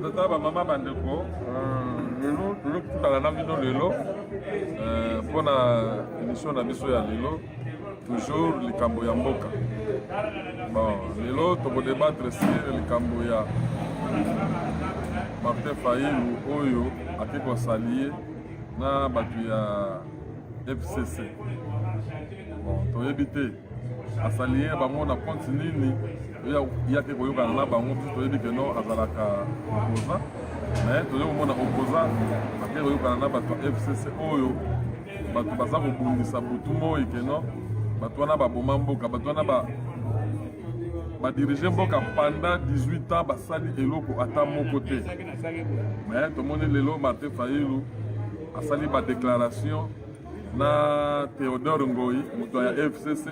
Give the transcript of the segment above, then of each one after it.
batata bamama bandeko lelo tokutana na bino lelo mpona émission na biso ya lelo toujours likambo ya mboka. Bon, lelo tokodébattre sur likambo ya Martin Fayulu oyo ake kosalie na bato ya FCC. Bon, toyebi te asalie bango na compte nini yake koyokana na bango tu toyebi ke no azalaka opposant mais toyebi komona opposant ake koyokana na bato ya FCC oyo bato baza kobundisa butu moi ke no bato wana baboma mboka bato wana badirige mboka pendant 18 ans basali eloko ata moko te. Mais tomoni lelo Martin Fayulu asali badéclaration na Théodore Ngoyi moto ya FCC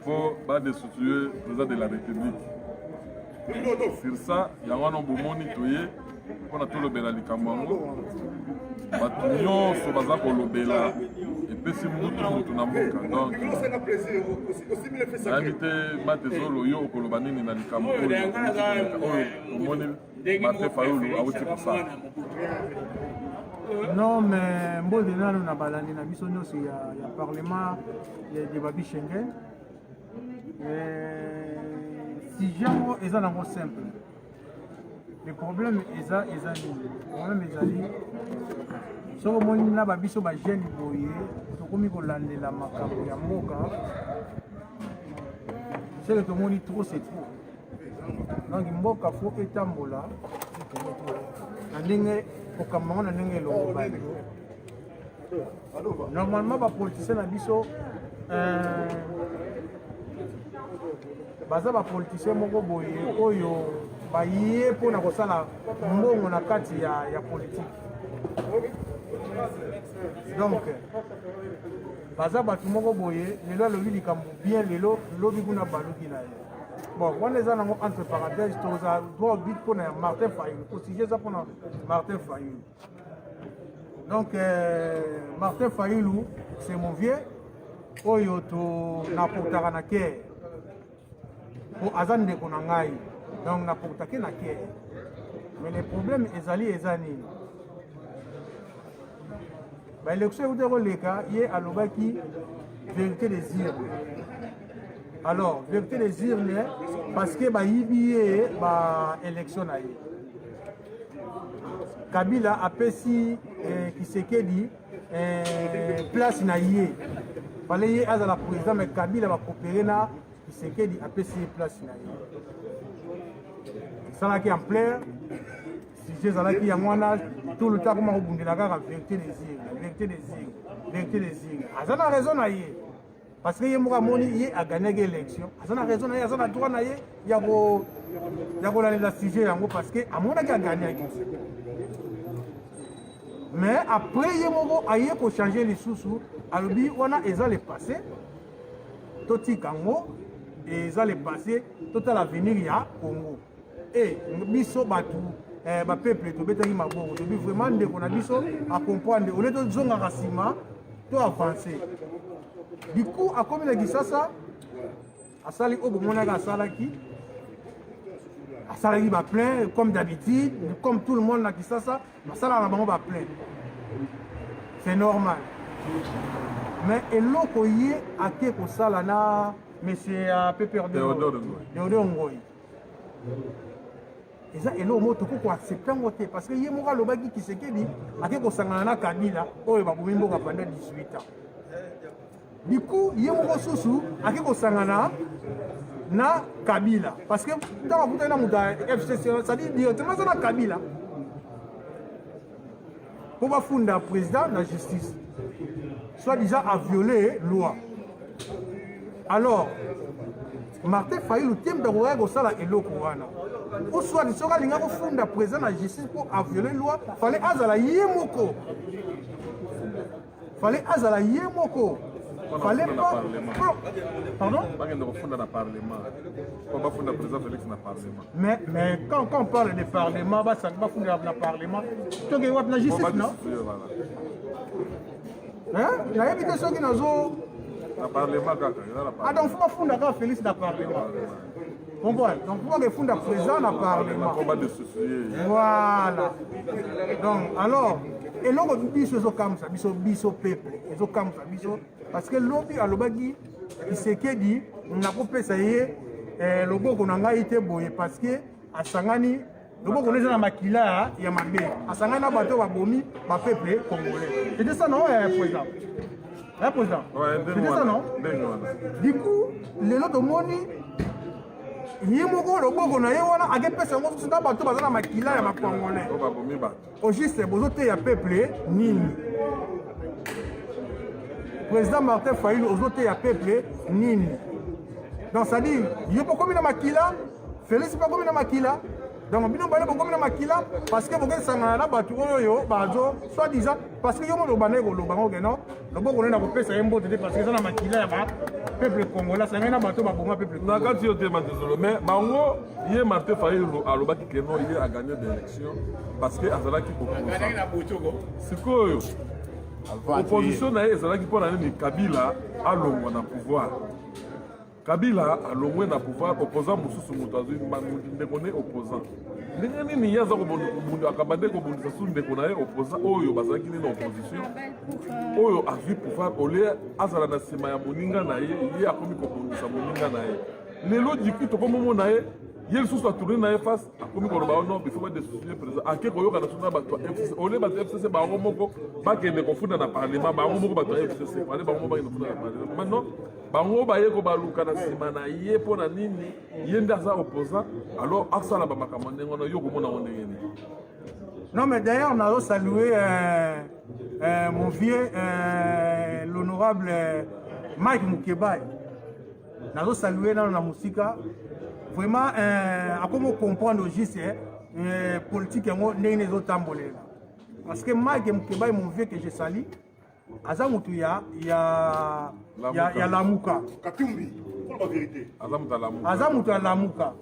pour destituer président de la République. Sur ça yango wana bomoni toye mpona tolobela likambo yango bato nyonso baza kolobela epesi mutu na mboka. Donc nayebi te matezolo yo okoloba nini na likambo oyo omoni Martin Fayulu awuti kosala. Non, mais mbode nano na balandi na biso nyonso ya parlement de babi Schengen. Si jango eza nango simple. Le problème eza nini? Le problème ezali soko moni na babiso ba jeune boye tokomi kolandela makambo ya mboka. C'est que tomoni trop c'est trop. Donc mboka faut etambola na ndenge kokamba na ndenge loba. Normalement ba politicien na biso baza ba politicien moko boye oyo baye pona kosala mbongo na kati ya politique. Donc baza batu moko boye lelo alobi likambo bien lelo lobi kuna baluki na ye. Bon, on est entre parenthèses, tu as droit but pour Martin Fayulu. Pour si j'ai ça pour Martin Fayulu. Donc, Martin Fayulu, c'est mon vieux. Oyo to na portara na ke. Pour azan de konangai. Donc, na portake na ke. Mais le problème ezali ezani. Bah, l'élection où de les cas, il y a alobaki vérité des urnes. Alors, vérité des urnes, parce que il y a élection. Kabila a pesi Kisekedi place na yé. Fallait y aller à la présidente, mais Kabila va coopérer na Kisekedi a pesi place na yé. Ça là qui en plein, si j'ai ça là qui a moins tout le temps comment on la vérité des urnes, vérité des urnes, vérité des urnes. Ah ça a raison na yé. Parce que Yemoura Moni y a gagné l'élection. Ça a raison, il y a droit à y a la sujet parce que à mon avis a gagné. Mais après Yemoura a eu pour changer les sous-sous. Alors on a les passé. Toti Kango et les passé. Total l'avenir il y a Congo. Et biso batu ba peuple to betaki maboko. Depuis vraiment de qu'on a biso à comprendre. Au lieu de zonga rasima, to avancer. Du coup, à comme il a dit ça, à Sali Obomonaga à Salaki va plein, comme d'habitude, comme tout le monde a dit ça, à Salaki va plein. C'est normal. Mais l'autre y est à quelque salana, mais c'est à Pépère de Ngoyi. Et ça, et l'autre mot, pourquoi c'est plein de parce que y a mon gars le bagi qui s'est dit, à quelque salana Kabila, oh, il va vous mettre pendant 18 ans. Du coup, il y a un ressource qui est na Kabila. Parce que dans la FCC, ça dit directement dans Kabila. Pour fonder un président de la justice, soit déjà à violer la loi. Alors, Martin Fayulu tient de regarder au salaire et l'eau courant. Ou soit, il sera fonder un président de la justice pour violer la loi. Il fallait azala yemoko. Fallait azala yemoko. Fallait pas. Pardon? Mais quand on parle de parlement, ça va fonder le parlement. Tu as la justice, non? Hein? Il y a des gens qui n'ont pas. Ah, donc il faut fonder Félix dans le parlement. comprendre. Donc pour que funda président na parlement. Combat de soucis. Voilà. Donc alors et l'autre biso zo comme ça, biso peuple, zo comme ça, biso parce que lobby alobaki Tshisekedi na kopesa ye loboko na ngai te boye parce que asangani loboko neza na makila ya mabe. Asangani na bato ba bomi ba peuple congolais. C'était ça non président. Hein président. C'était ça non? Du coup, les autres moni yimoko loboko na ye wana akepesa ngo sika bato bazana makila ya makongolais. Ba bomi ba. Au juste bozote ya peuple nini. Président Martin Fayulu ozote ya peuple nini. Donc ça dit, il y a pas comme na makila, Félix pas comme na makila. Donc bino balé pas comme na makila parce que boke sangana na batu oyo bazo soit disant parce que yo mo lobane ko lobango ke non. Loboko na ko pesa yembo te parce que ça na makila ya ba peuple congolais sangana na bato ba bonga peuple. Na kati yo te matezolo mais bango ye Martin Fayulu alobaki ke non il a gagné des élections parce que azalaki ko sikoyo opposition na ye ezalaki mpona nini Kabila alongwa na pouvoir. Kabila alongwe na pouvoir opposant mosusu moto azwi ndeko ne opposant. Ndenge nini ye aza akabande kobundisa su ndeko na ye opposant oyo bazalaki nini opposition oyo azwi pouvoir olie azala na nsima ya moninga na ye akomi kobundisa moninga na ye. Lelo diki tokomomona ye ye lisusu atourne na ye face akomi koloba non bifo badesoucie président ake koyoka na suna bato ya FCC ole bato ya FCC bango moko bakende kofunda na parlement bango moko bato ya FCC ale bango moko bakende kofunda na parlement maintenant bango baye ko baluka na nsima na ye mpo na nini ye nde aza opposant alors asala bamakambo ndenge wana yo komona ngo ndenge nini. Non mais d'ailleurs on a salué mon vieux l'honorable Mike Mukebai. On a salué dans la musique. Vraiment, à comment comprendre juste politique et les autres tambolés. Parce que Mike Mukeba est mon vieux que je salue. Azamutu il y a Lamuka. Katumbi, pour la vérité. Azamutu à Lamuka.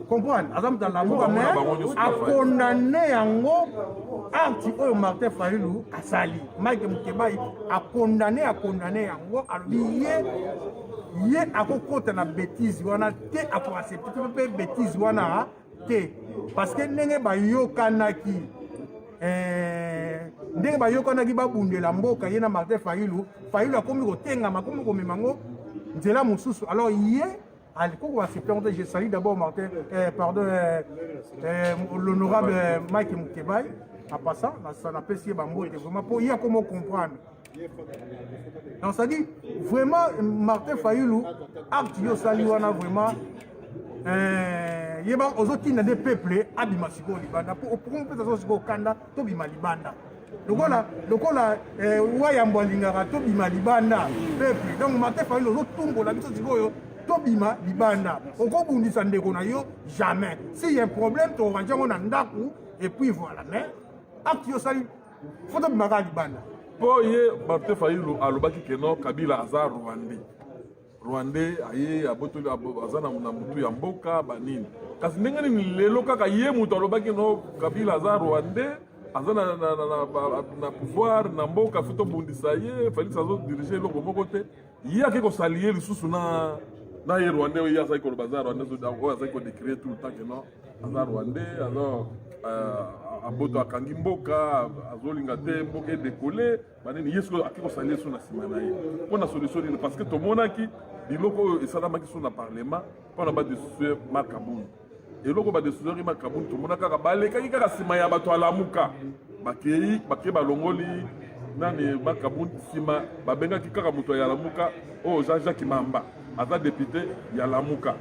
Comprendre? Azamutu à Lamuka, mais à condamner yango acte oyo Martin Fayulu asali. Mike Mukeba a condamné yango à lier. Ye akokota na bêtise wana te akoaccepte pe bêtise wana te parce que ndenge bayokanaki babundela mboka ye na Martin Fayulu akomi kotengama akomi komemango nzela mosusu alors ye aliko accepter on je salue d'abord Martin l'honorable Mike Mukebai en passant ça n'a pas si bambo était vraiment pour y a comment comprendre. Donc ça dit vraiment Martin Fayulu acte yo saliwana vraiment yeba ozoti na des peuples abima siko libanda pour peut-être siko kanda to bima libanda lokola wayambo lingara to bima libanda peuple donc Martin Fayulu ozotumbo la biso siko yo to bima libanda okobundisa ndeko na yo jamais si y a un problème to ranjango na ndaku et puis voilà mais acte yo sali faut to bima libanda. Po ye Martin Fayulu alobaki ke non Kabila aza Rwandais aye abotoli aza na mutu ya mboka banini kasi ndenge nini lelo kaka ye mutu alobaki no Kabila aza Rwandais aza na pouvoir na mboka fito bundisa ye Félix azo diriger eloko moko te ye ake kosalie lisusu na ye Rwandais oyo ye azali koloba aza Rwandais oyo azali kodécrire tout le temps ke non aza Rwandais alors aboto akangi mboka azolinga te mboka edekole banini ye sikoyo ake kosalia so na nsima na ye mpo na solution nini parce que tomonaki biloko oyo esalamaki so na parlement mpona badesoucier Makabuni eloko badesoucier Makabuni tomona kaka balekaki kaka nsima ya bato alamuka bakei balongoli nani Makabuni nsima babengaki kaka moto ya lamuka oyo Jean-Jacques Mamba aza député ya lamuka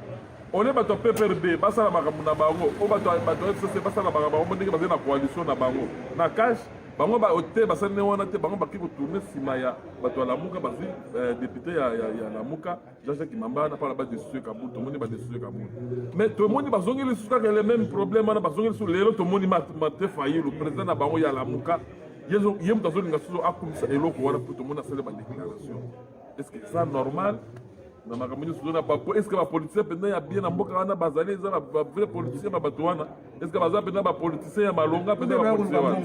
ole bato PPRD basala makambo na bango o bato FCC basala makambo ndenge bazali na coalition na bango na cash bango ba ote basali ne wana te bango baki kotourner sima ya bato alamuka bazi député ya lamuka Jean-Jacques Mamba na pala ba dessus Kabou to moni ba dessus Kabou mais to moni bazongeli suka le même problème na bazongeli sur lelo to moni Martin Fayulu président na bango ya lamuka ye mutazo linga suzo akumisa eloko wana pour to moni asala ba déclaration est-ce que ça normal? Est-ce que les politiciens sont bien en boka wana bazali za ba vrai politicien ba bato wana est-ce que baza pena ba politicien ya malonga pena ba politicien wana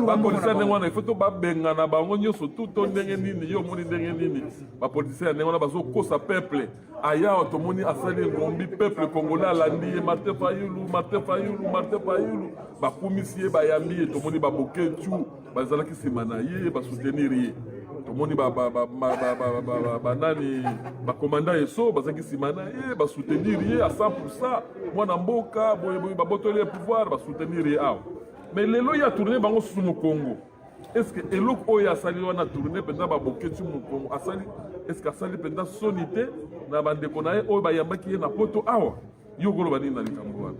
bapolitisien ndenge wana ifo to babenga na bango nyonso to ndenge nini yo omoni ndenge nini bapolitisien ya ndenge wana bazokosa peuple aya tomoni asali engombi peuple congolais alandi ye Martin Fayulu bakumisi ye bayambi ye tomoni baboke tu bazalaki nsima na ye basoutenir ye tomoni banani bakomanda eso bazalaki nsima na ye basoutenir ye à 100%. mwana mboka boyeboye babotoli ye pouvoir basoutenir ye awa mais lelo ya tourné bango susu mokongo est ce que eloko oyo asali wana tourné mpenza baboke ti mokongo asali est ce que asali mpenza soni te na bandeko na ye oyo bayambaki ye na poto awa yo koloba nini na likambo wana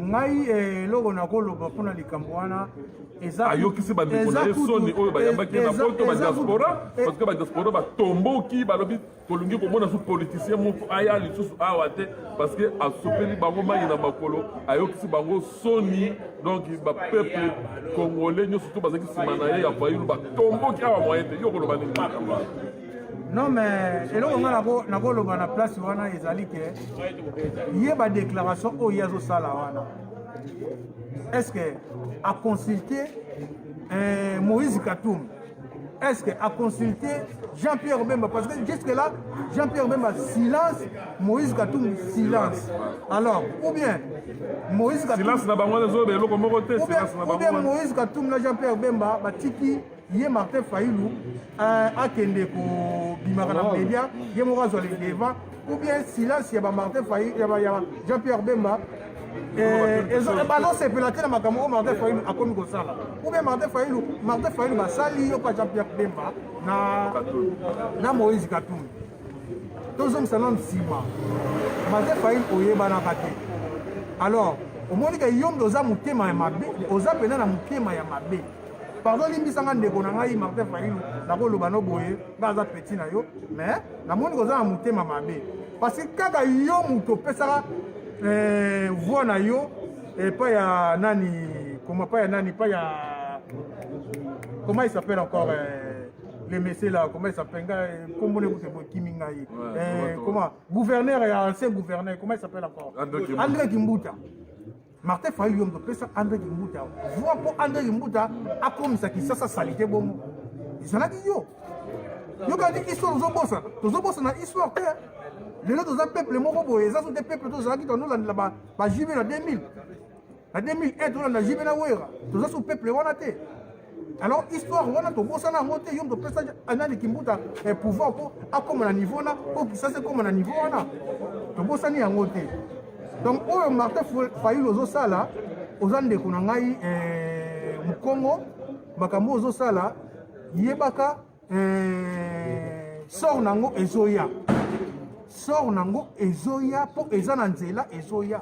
ngai eloko nakoloba mpona likambo wana ayokisi bandeko na ye soni oyo bayambaki ye na poto badiaspora parce que badiaspora batomboki balobi tolingi komona su politicien moko aya lisusu awa te parce que asopeli bango mai na makolo ayokisi bango soni donc bapeuple congolais nyonso to bazalaki nsima na ye ya Fayulu batomboki awa moye te yo koloba nini na likambo wana non mais eloko nga nakoloba na place wana ezali ke ye badéclaration oyo ye azosala wana est-ce que a consulté Moïse Katumbi, est-ce que a consulté Jean-Pierre Bemba, parce que jusque là Jean-Pierre Bemba silence, Moïse Katumbi silence. Alors ou bien Moïse Katumbi silence na bango les autres eloko moko te silence na bango ou bien Moïse Katumbi na Jean-Pierre Bemba batiki ye Martin Fayulu akende ko bimaka na média ye moko azwa les devant ou bien silence ya ba Martin Fayulu ya Jean-Pierre Bemba bazosepela te na makambo oyo Martin Fayulu akomi kosala ou bien Martin Fayulu basali yo pa Jean-Pierre Bemba na Moïse Katumbi tozongisana nsima Martin Fayulu oyebanaka te alors omoni ke yo mpe oza motema ya mabe oza pena na motema ya mabe pardon limbisanga ndeko na ngai Martin Fayulu nakoloba no boye nga aza peti na yo mais namoni koza na motema mabe parce que kaka yo moto opesaka voix na yo pas ya nani comment il s'appelle encore les messieurs là comment il s'appelle comment gouverneur et ancien gouverneur comment il s'appelle encore André Kimbuta Martin Fayulu yom pesa André Kimbuta voix pour André Kimbuta akomisa kisasa salite bomo izalaki yo kadi histoire tozobosa na histoire te lelo toza peuple moko boye eza so te peuple tozalaki tozolanda bajibe na 2000 na 2001 tolanda jibe na wera toza so peuple wana te alors histoire wana tobosana yango te yo topesa André Kimbuta pouvoir po akoma na niveau na po kisasa ekoma na niveau wana tobosani yango te donc oyo Martin Fayulu ozosala oza ndeko na ngai mokongo makambo ozosala yebaka sor nango ezoya sor nango ezoya po eza na nzela ezoya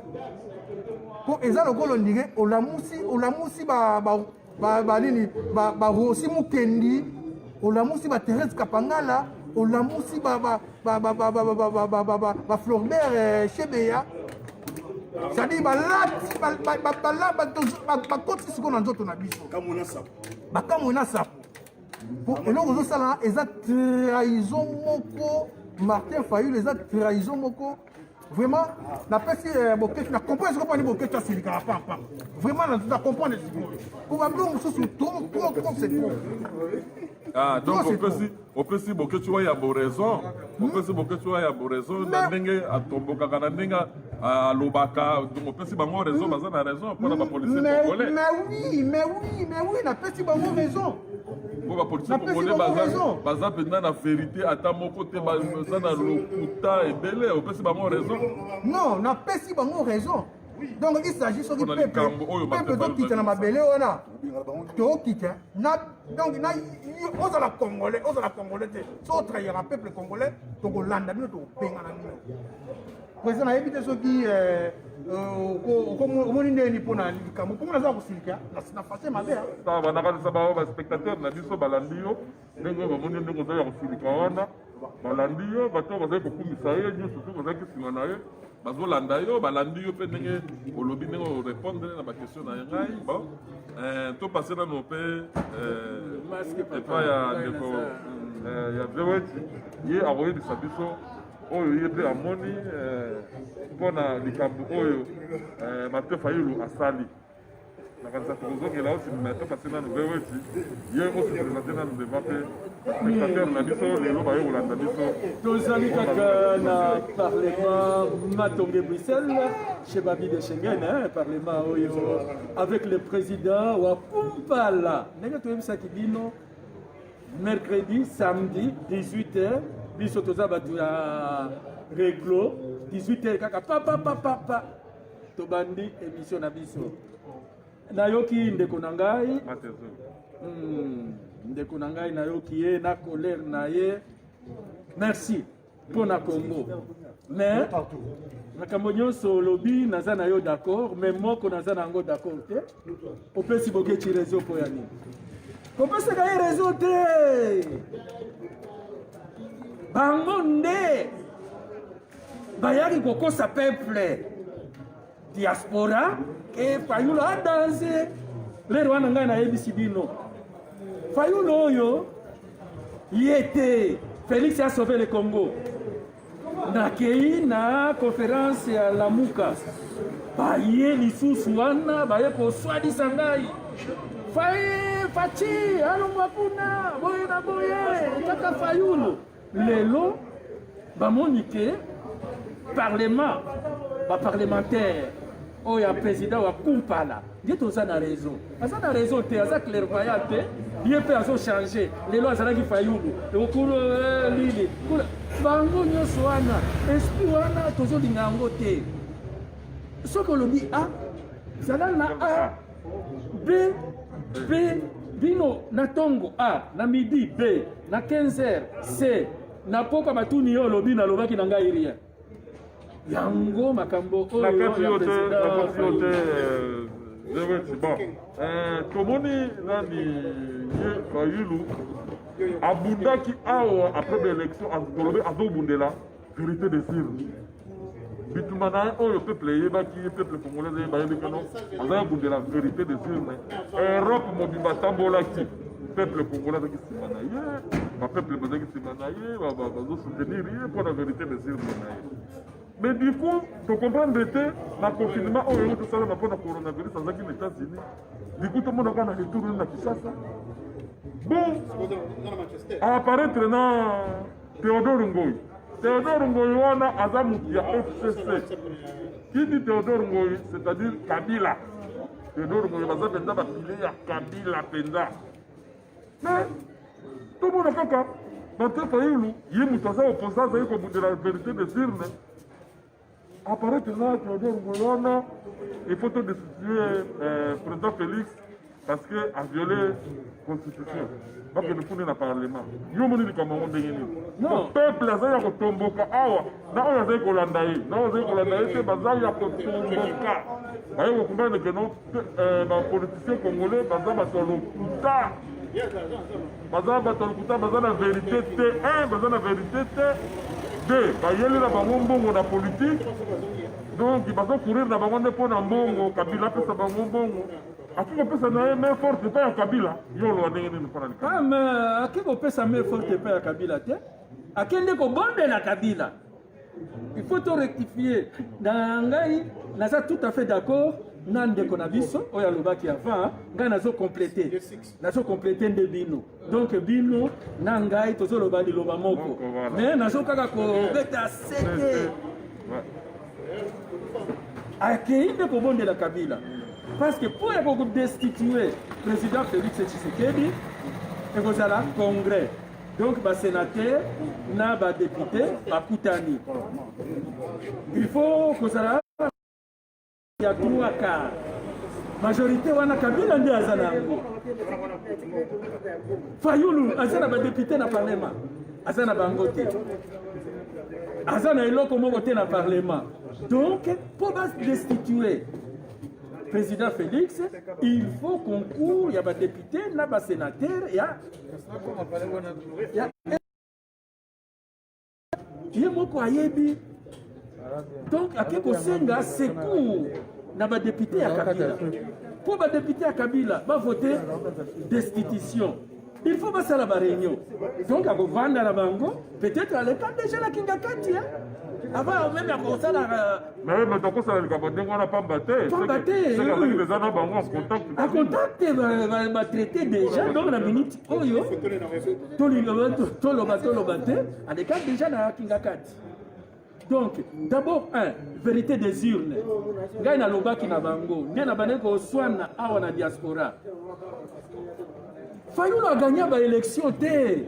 po eza lokolo ndike olamusi banini barosi mukendi olamusi Thérèse Kapangala olamusi Floribert Chebeya c'est-à-dire bakoti siko na nzoto na biso bakamwe na sapo po eloko ozosala eza trahison moko Martin Fayulu eza trahison moko vraiment napesi boketu na comprendre ce que boketu asilikaka pampa vraiment na comprendre sikoyo po babilo mosusu trop c'est trop. Ah, donc opesi boketu wa ya boraison opesi boketu wa ya boraison na ndenge atombokaka na ndenge alobaka donc opesi bango raison baza na raison mpona bapolisier congolais mais oui napesi bango raison po bapolisier congolais baza mpenza na vérité ata moko te baza na lokuta ebele opesi bango raison non napesi bango raison donc il s'agit soki peuple tokita na mabele wana tokita donc ozala congolais te so otrahira peuple congolais tokolanda bino tokopengana bino président nayebi te soki omoni ndeni mpona likambo mpo naza kosilika na fase mabe banakalisa bao baspectateur na biso balandi yo ndenge bamoni ndenge oza ya kosilika wana balandi yo bato bazali kokumisa ye nyonso so bazalaki nsima na ye bazolanda yo balandi yo mpe ndenge olobi ndenge orépondre na baquestion na ngai bon topase nano mpe epai ya ndeko ya veweti ye akoyebisa biso oyo ye mpe amoni mpona likambo oyo Martin Fayulu asali nakanisa tokozongela osi meto pase nanu veweti ye osi présente nanu devant mpe spectateur na biso lelo baye kolanda biso tozali kaka na parlement matonge Bruxelles chez Babi de Schengen parlement oyo avec le président wa Kumpala ndenge toyebisaki bino mercredi samedi 18h biso toza bato ya reglo 18h kaka papa tobandi émission na biso nayoki ndeko na ngai ndeko na ngai nayoki ye na colère na ye merci mpo na Congo mais makambo nyonso olobi naza na yo d'accord mais moko naza na yango d'accord te opesi boketi réseau mpo ya nini kopesaka ye réseau te bango nde bayaki kokosa peuple diaspora ke Fayulu adanse lero wana ngai nayebisi bino Fayulu oyo ye te Félix a sauvé le Congo nakei na conférence ya Lamuka baye lisusu wana baye koswadisa ngai faci alongwa kuna boye na boye kaka Fayulu lelo bamoni ke parlement baparlementaire oyo ya président wa Kumpala ye toza na raison te aza clairvoyant te ye mpe azochange lelo azalaki Fayulu okulu lili bango nyonso wana esprit wana tozolinga yango te soki olobi a zala na a b bino na ntongo a na midi b na 15h c na poka batuni yo olobi nalobaki na ngai rien yango makambo oyo ya président bon tomoni nani ye Fayulu abundaki awa après l'élection tolobi azobundela vérité de sire bituma na ye oyo peuple eyebaki ye peuple congolais eyeba yebi kano aza abundela vérité de sire Europe mobimba atambolaki peuple congolais azaki nsima na ye bapeuple bazaki nsima na ye bazosoutenir ye mpo na vérité de sire na ye. Mais du coup, tu comprends le confinement au niveau de ça, on a pas de coronavirus aux États-Unis. Du coup, tout le monde a un retour à Kinshasa. Bon, apparaître dans Théodore Ngoyi. Théodore Ngoyi, on a Azamukia FCC. Qui dit Théodore Ngoyi, c'est-à-dire Kabila. Théodore Ngoyi, Baza Penda, Bapilé, Kabila Penda. Mais, tout le monde a fait ça. Maintenant, Fayulu, il y a un opposant de la vérité de Sirne. Apparaître là, Théodore Ngoyi, il faut te destituer président Félix parce qu'il a violé la constitution. Donc il faut le parlement. Il y a un peuple qui a tomboka awa. Na oyo zai kolanda ye. Na oyo zai kolanda ye te baza ya kotomboka. Baye ko comprendre que non ba politicien congolais baza batolokuta. Baza batolokuta baza la vérité te. Baza la vérité te. Deux, bayeli na bango mbongo na politique. Donc il va courir na bango ne pona mbongo Kabila pesa bango mbongo. Akiko pesa na main forte pa ya Kabila. Yo lo ndenge ni pona ni. Ah mais akiko pesa main forte pa ya Kabila te. Akende ko bombe na Kabila. Il faut tout rectifier. Dans ngai naza tout à fait d'accord. Nande konabiso oya lobaki avant nga nazo compléter nde bino donc bino na ngai tozo loba liloba moko mais nazo kaka ko beta sete akende ko bondela Kabila parce que pour ya ko destituer président Félix Tshisekedi et kozala congrès donc ba sénateur na ba député ba kutani il faut kozala ya 3/4 majorité wana Kabila nde azana yango Fayulu azana ba député na parlement azana bango te azana eloko moko te na parlement donc pour destituer président Félix il faut concours ya ba député na ba sénateur ya moko ayebi. Donc, à quelque senga secours na ba député à Kabila. Pour ba député à Kabila, va voter destitution. Il faut passer à la réunion. Donc, à vendre la bango, peut-être à l'état déjà la Kingakati. avant même akosala mais tokosala likambo ndenge wana pamba te eza na bango en contact batraité déjà donc na minute oyo toloba te aleka déjà na kinga kati. Donc d'abord vérité des urnes ngai nalobaki na bango nde na bande koswana awa na diaspora Fayulu a gagné l'élection et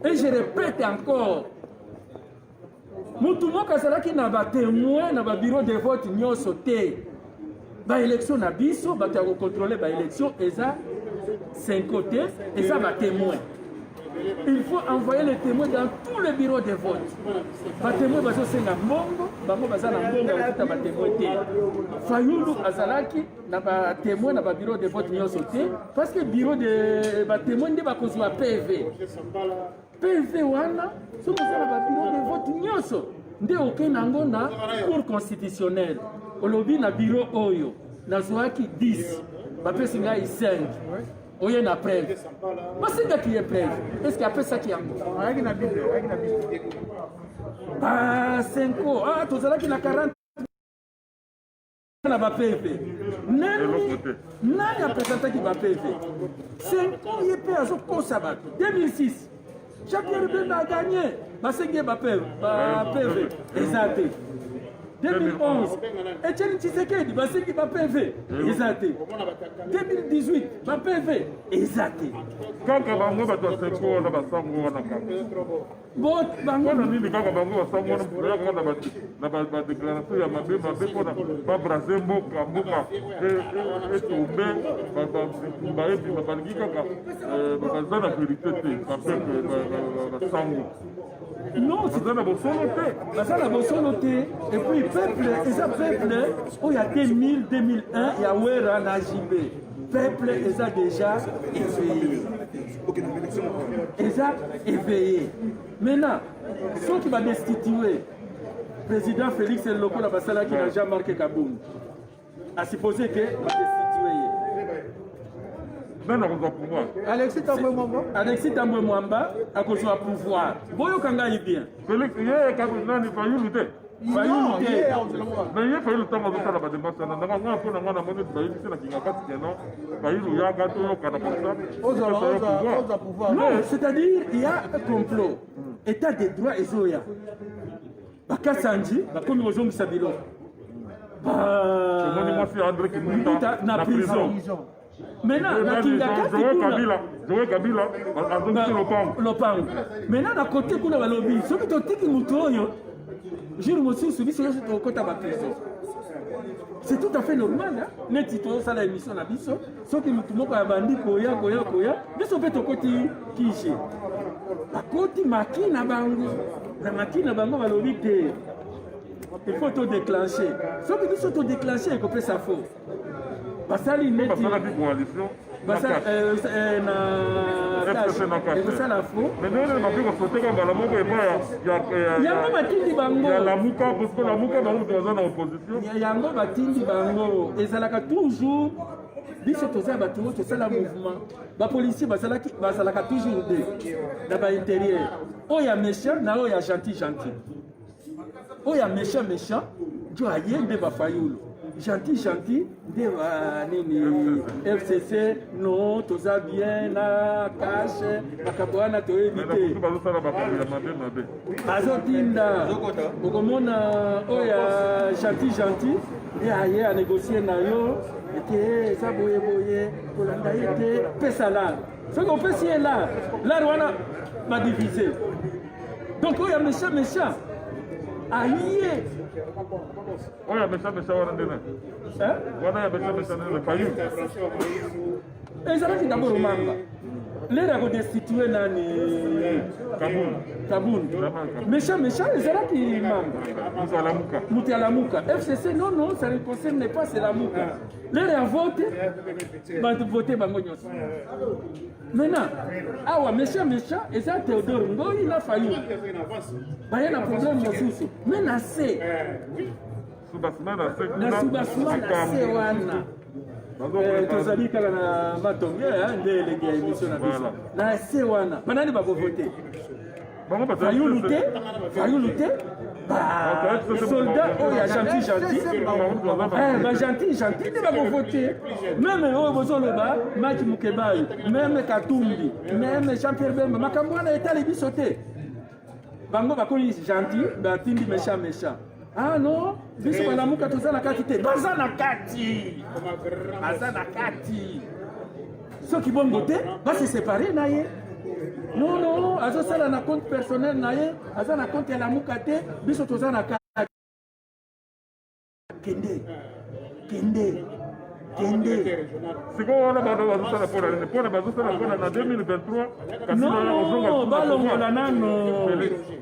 je répète encore mutu moko azalaki na batémoin na babiro de vote nyonso te baélection na biso bato ya kocontrôle baélection eza 5 côtés eza batémoin. Il faut envoyer les témoins dans tous les bureaux de vote. Les témoins bazosenga mbongo, bango baza na mbongo ya kuta batémoin te. Fayulu azalaki na batémoin na bureau de vote nyonso te parce que bureau de batémoin nde bakozwa PV. PV wana soki eza na bureau de vote nyonso nde okende nango na cour constitutionnelle. Olobi na bureau oyo nazwaki 10 bapesi ngai 5. Oye na preuve. Basinga qui est preuve. Est-ce qu'il y a fait ça qui est encore? Avec la Bible. Ah, 5 ans. Ah, tout ça qui na 40. Na ba PV. Nani a présenté qui va PV. 5 ans il peut azo kosabat. 2006. Jean-Pierre Bemba a gagné. Basinga ba PV. Exact. 2011, Etienne Tshisekedi, Basingi ba PV, exacté. 2018, ba PV, exacté. Quand bango ba to seko na basango wana ka. Bot bango na nini kaka bango basango na ba déclaration ya mabe pona ba braser mboka etumbe ba balingi kaka ba zana vérité te ba basango. Non, c'est pas la bonne et puis peuple, c'est un peuple où il y a 2000, 2001, il y a Ouera, Najibé. Peuple, ils ont déjà éveillé. Ils ont éveillé. Maintenant, ceux qui vont destituer, président Félix Loko Basala qui n'a jamais marqué Kaboum, à supposer que va destituer. Alexis Tambwe Mwamba a cause du pouvoir. Boyo Kanga est bien. Félix, il y a un Fayulu te. Mais il y a Fayulu Tama Zota la Bademasa. On a un peu de monnaie de Fayulu, c'est la Kingakati, non? Fayulu Yagato, Kanapasa. Non, c'est-à-dire il y a un complot. État des droits et Zoya. Bakasanji, Bakomi Ozong Sabilo. Na prison. Maintenant, Joe Kabila, Lopango. Maintenant, à côté de la lobby, ce qui est tout mouton, je me suis suivi sur le côté de la prison. C'est tout à fait normal. Les titres, ça la émission à Bisso, ceux qui nous tombent à Bandi, Koya, mais ce fait au côté qui j'ai. À côté, Makina Bango, la Makina Bango va lobby. Il faut tout déclencher. Ceux qui sont tout déclencher, ils coupent sa faute. Basali neti basali na fo mais non na biko soteka bala moko epa yango batindi bango ya lamuka parce que lamuka bango toza na opposition yango batindi bango ezalaka toujours biso toza bato tosala mouvement bapolicier bazalaka toujours deux na baintérieur oyo ya méchant na oyo ya gentil oyo ya méchant jo aye nde bafayulu gentil de nini FCC non toza bien na cash bakabwana to éviter bazotinda okomona oya gentil et aye a négocier na yo ete eza boye kolanda ye te pesa la soki opesi ye la wana badivise donc oya méchant aye oya méchant wana ndena wana ya méchant ndena Fayulu ezalaki d'abord manga lera kodestitue nani Kabun méchant ezalaki manga mutu ya lamuka FCC non ça ne concerne pas c'est lamuka lera ya vote vote bango nyonso maintenant awa méchant eza Théodore Ngoyi na Fayulu baye na problème mosusu mais na se na subasuma na se wana tozali kaka na matonge nde elenge ya émission na biso na se wana banani bakovote Fayulu te soldat oyo gentil gentil nde bakovote meme oyo bozoloba Maki Mukebayi meme Katumbi meme Jean-Pierre Bemba makambo wana etali biso te bango bakoli gentil batindi méchant ah non biso balamuka toza na kati te baza na kati soki bongo te basi séparé na ye non azosala na compte personnel na ye aza na compte ya lamuka te biso toza na kati kende sikoyo wana bano bazosala mpona bazosala mpona na 2023 non balongola nano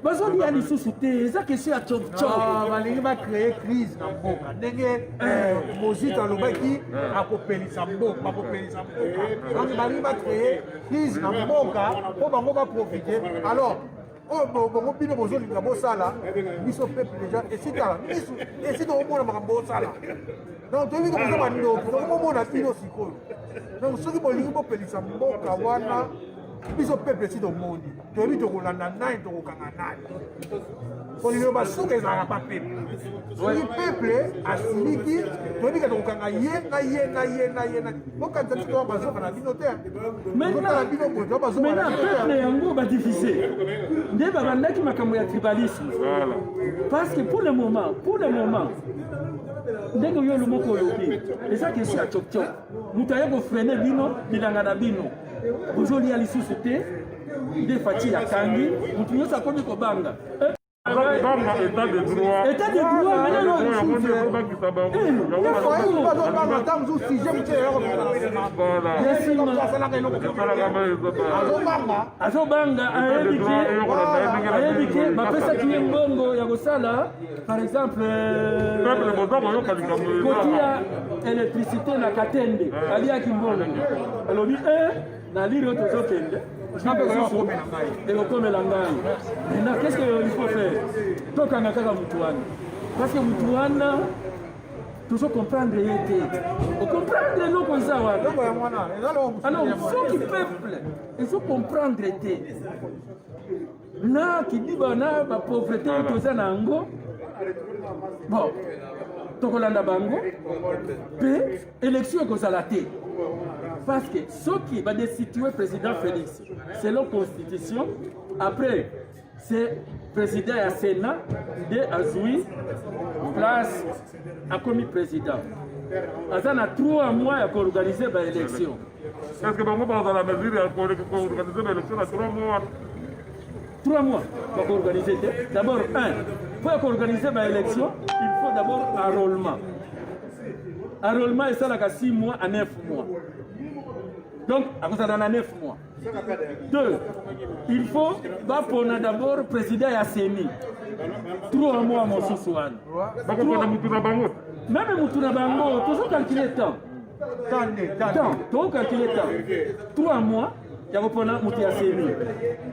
bazolia lisusu te eza question ya chopchop balingi bacreye crise na mboka ndenge mozito alobaki akopelisa mboka bakopelisa mboka donc balingi bacreye crise na mboka mpo bango baprofite alors oyo bango bino bozolinga bosala biso peuple déjà esitala esi tokomona makambo bosala donc toyebi kokoza bandoki tokomomona bino sikoyo donc soki bolingi bopelisa mboka wana biso peuple esi tomoni toyebi tokolanda nani tokokanga nani kolilo basuka ezalaka pa peuple soki peuple asiliki toyebi ke tokokanga ye bokanisa ti towa bazoka na bino te na bino boye towa bazoka na bino peuple yango badifise nde babandaki makambo ya tribalisme parce que pour le moment ndenge oyo moko olobi eza question ya chopchop moto aye kofrene bino bilanga na bino bozolia lisusu te nde Faci akangi moto nyonso akomi kobanga état de droit azobanga ayebi ke bapesaki ye mbongo ya kosala par exemple kotia électricité na Katende aliaki mbongo alobi na liri oyo tozokende ekokomela ngai maintenant qu'est-ce qu'il faut faire tokanga kaka mutu wana parce que mutu wana tozocomprendre ye te ocomprendre eloko eza wana alors soki peuple ezocomprendre te na kidiba na bapauvreté oyo toza na yango bon tokolanda bango mpe élection ekozala te parce que ceux qui va destituer président Félix selon constitution après c'est président à Sénat de Azoui place a commis président azana 3 mois à organiser l'élection. Est-ce que bango dans la mesure pour organiser l'élection à 3 mois 3 mois pour organiser d'abord pour organiser l'élection il faut d'abord enrôlement et ça là 6 mois à 9 mois. Donc, à cause de 9 mois. 2, il faut prendre d'abord président à Séni. 3 mois, mon sousouane. Même Moutouna Bango, toujours calculer le temps. Toujours calculer le temps. 3 mois, il y a Moutouna à Séni.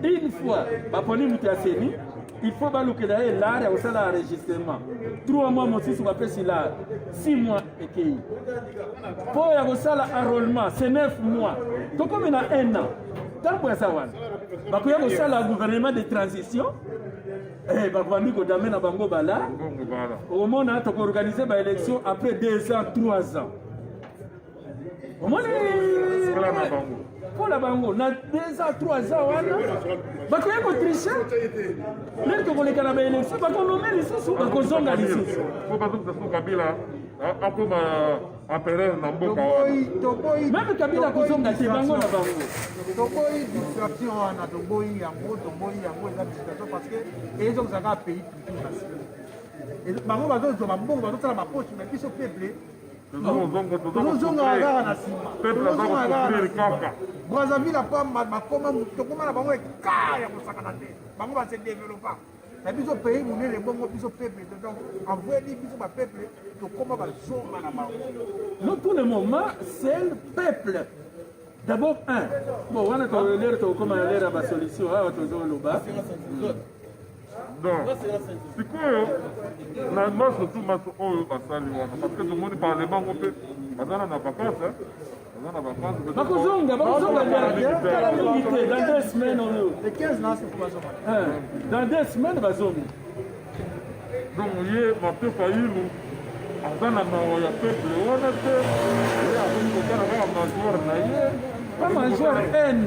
Une fois, Moutouna à Séni, il faut que l'art et aussi l'enregistrement. 3 mois, mon fils va faire l'art. 6 mois, et qui pour l'enrôlement, c'est 9 mois. Donc, comme il a 1 an, tant que ça va. Il y a le gouvernement de transition. Et Bakwami Kodame na Bango Bala. Au moment où on a organisé l'élection après 2 ans, 3 ans. Au moment pour la bango, na 2 ans, 3 ans, bakoya ko tricher. Même que les Canadiens élection, bako nommer les sous, bako zonga les sous. Faut pas que ce Kabila akoma appeler na mboka. Même Kabila ko zonga te bango na bango. Tokoyi distraction na toboyi yango eza distraction parce que les gens zaka pays tout na. Et bango bazo ba mbongo bazo tala ba poche mais biso peuple tozonga kaka na nsima Brazzaville tokóma na bango eka ya kosakana te bango base développa na biso pays monene bongo biso peuple donc envoyeli biso bapeuple tokóma bazonga na bango. Non, pour le moment c'est le peuple d'abord bon wana tolere tokóma na lere ya basolution awa tozoloba donc sikoyo na surtout maso oyo basali wana parce que tomoni parlement ngo mpe bazala na vacance bakozonga kala mingi te dans 2 semaines oyo le 15 na c'est pour bazonga dans 2 semaines bazonga donc ye Martin Fayulu aza na mawa ya peuple wana te ye akoki kokana kaka major na ye pas major N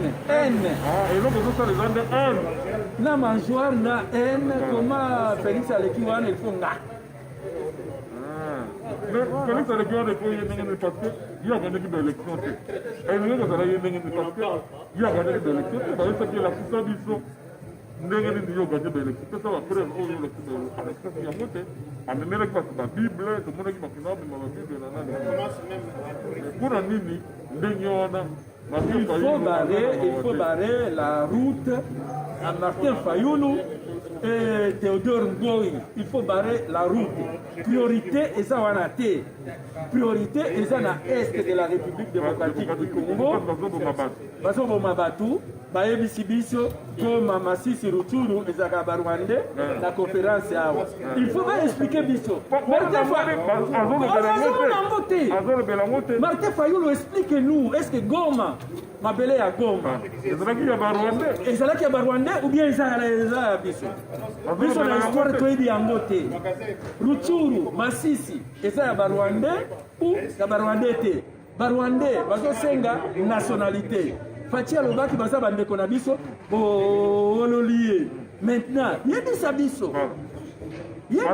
eloko ezosala eza nde N na major na N comment Félix aleki wana il faut nga mais Félix aleki wana il faut ye ndenge nini parce que ye akendeki baélection te elingi kozala ye ndenge nini parce que ye akendeki baélection te bayesaki elakusa biso ndenge nini yo ganye baélection pesa bapreuve oyo olekisi yango te amemelaki bato babible tomonaki bakina babima babible na nani mpona nini ndenge wana il faut barrer la route à Martin Fayulu et Théodore Ngoï. Il faut barrer la route. Priorité est ça wana te. Priorité est ça na est de la République démocratique du Congo. Bazo bomabatu, bayebisi biso comme Masisi Rutshuru ezaka barwande la conférence awa. Il faut pas expliquer biso. Martin Fayulu explique-nous, est-ce que Goma mabele ya Goma ezalaki ya barwande ou bien ezala ya biso biso na histoire toyebi yango te. Rutshuru Masisi eza ya barwande ou ya barwande te. Barwande bazosenga nationalité Fachi alobaki baza bandeko na biso bololier maintenant yebisa biso non,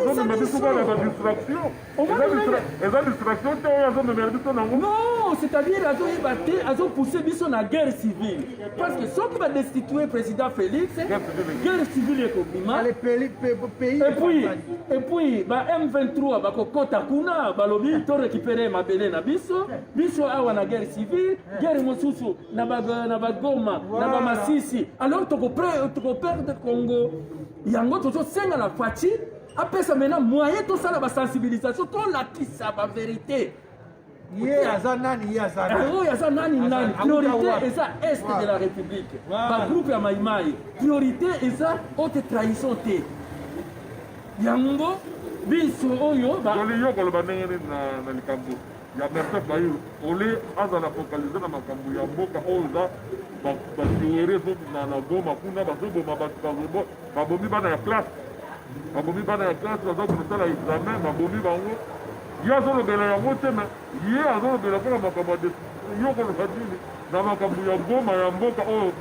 c'est-à-dire qu'ils ont poussé biso na guerre civile. Parce que ceux qui va destituer le président Félix, guerre civile est compliment. Et puis, M23, bakokota kuna, balobi, to récupérer ma belé na biso, biso awa na guerre civile, guerre mosusu, na bagoma, na bamasisi. Alors, toko perdre Congo. Yango tozo senga la Fachi. Après ça, maintenant, moyen tout ça, la sensibilisation, tout la qui ça, la vérité. Priorité est ça, est de la République. Par groupe à Maïmaï. Priorité est ça, haute trahison. Yango, biso oyo, ya Martin Fayulu ole aza na focaliser na makambo ya mboka oyo eza bathéorie na Goma kuna bazoboma bato babomi bana ya classe baza kosala examen babomi bango ye azolobela yango te me ye azolobela kaka makambo yo koloba nini na makambo ya Goma ya mboka oyo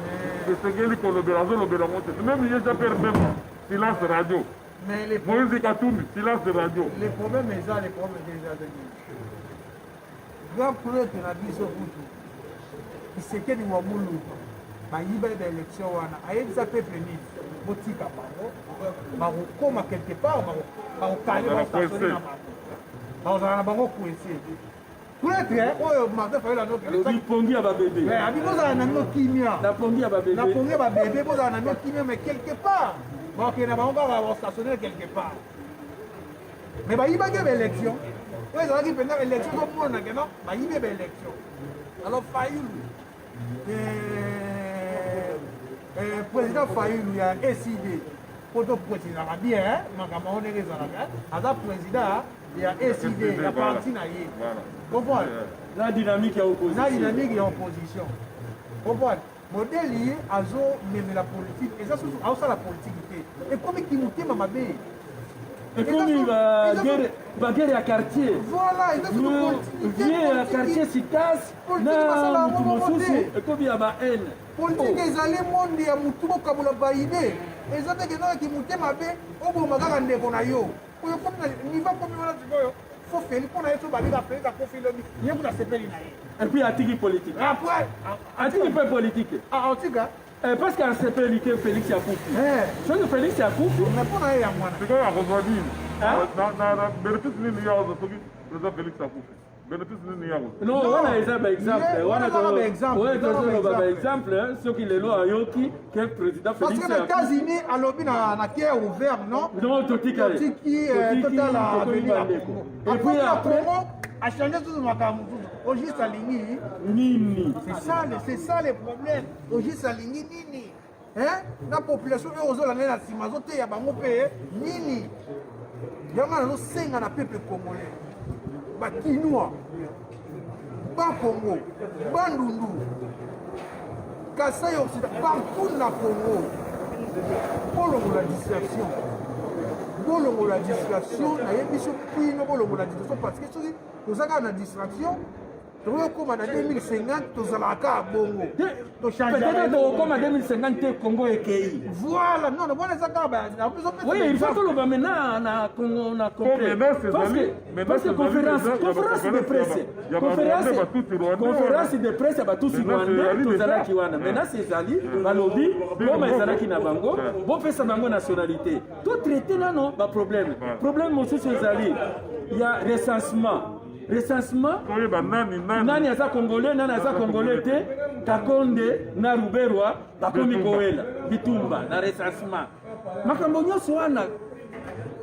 esengeli kolobela azolobela yango te même ye japere même silence radio Moïse Katumbi silence de radio. Les problèmes sont les problèmes déjà de grand prêtre na biso kutu Tshisekedi wa mulu bayiba d'élection wana ayebisa peuple nini botika bango bakokoma quelque part bakokale bastasone na bango bazala na bango coincé prêtre oyo Martin Fayulu anopongi ya babebe abi bozala na mino kimia napongi ya babebe bozala na mino kimia mais quelque part bakokende na bango kaka bastasone quelque part mais bayibaki baélection oyo ezalaki mpenza élection tomonake non bayibi baélection alors Fayulu président Fayulu ya SID po toprésidaka bien makambo yango ndenge ezalaka aza président ya SID ya parti na ye comprendre na dynamique ya opposition comprendre modèle ye azomemela politique eza susu aosala politique te ekomi kimotema mabe ekomi baguerre ya quartier vie ya quartier Sikas na mutu mosusu ekomi ya bahaine politique ezali monde ya mutu bokabola baide eza te kena kimotema mabe oboma kaka ndeko na yo oyo komi na niveau komi wana sikoyo fo feli mpona ye so babika félix akofilobi ye kuna sepeli na ye et puis atiki politique après atiki mpe politique otika parce qu'en sepeli ke Félix Yakufu soki Félix Yakufu mais mpona ye ya mwana sikoyo akozwa nini na bénéfice nini yakoza soki président Félix Yakufu bénéfice nini yakoza non wana eza baexemple wana tozoloba baexemple soki lelo ayoki ke président Félix parce que na États-Unis alobi na guerre ouvert non totiki totala avenir ya Congo et puis après a changé tout makambo Ogis alingi nini c'est ça le problème Ogis alingi nini na population oyo ozolanda na nsima azoteya bango mpe nini yango nazosenga na peuple congolais bakinois bakongo bandundu kasai occident partout na Congo polongola distraction bolongola distraction nayebi biso pino bolongola distraction parce que soki tozaka na distraction tokokoma na 2050 tozalaka bongo peut-être tokokoma 2050 te Congo ekei voilà non non bona ezaka oui il faut toloba maintenant na Congo na parce que conférence de presse conférence de presse ya batusi rwandais tozalaki wana maintenant ezali balobi boma ezalaki na bango bopesa bango nationalité to traité nano baproblème mosusu ezali ya recensement nani aza congolais nani aza congolais te Kakonde na Ruberwa bakomi kowela bitumba na recensement makambo nyonso wana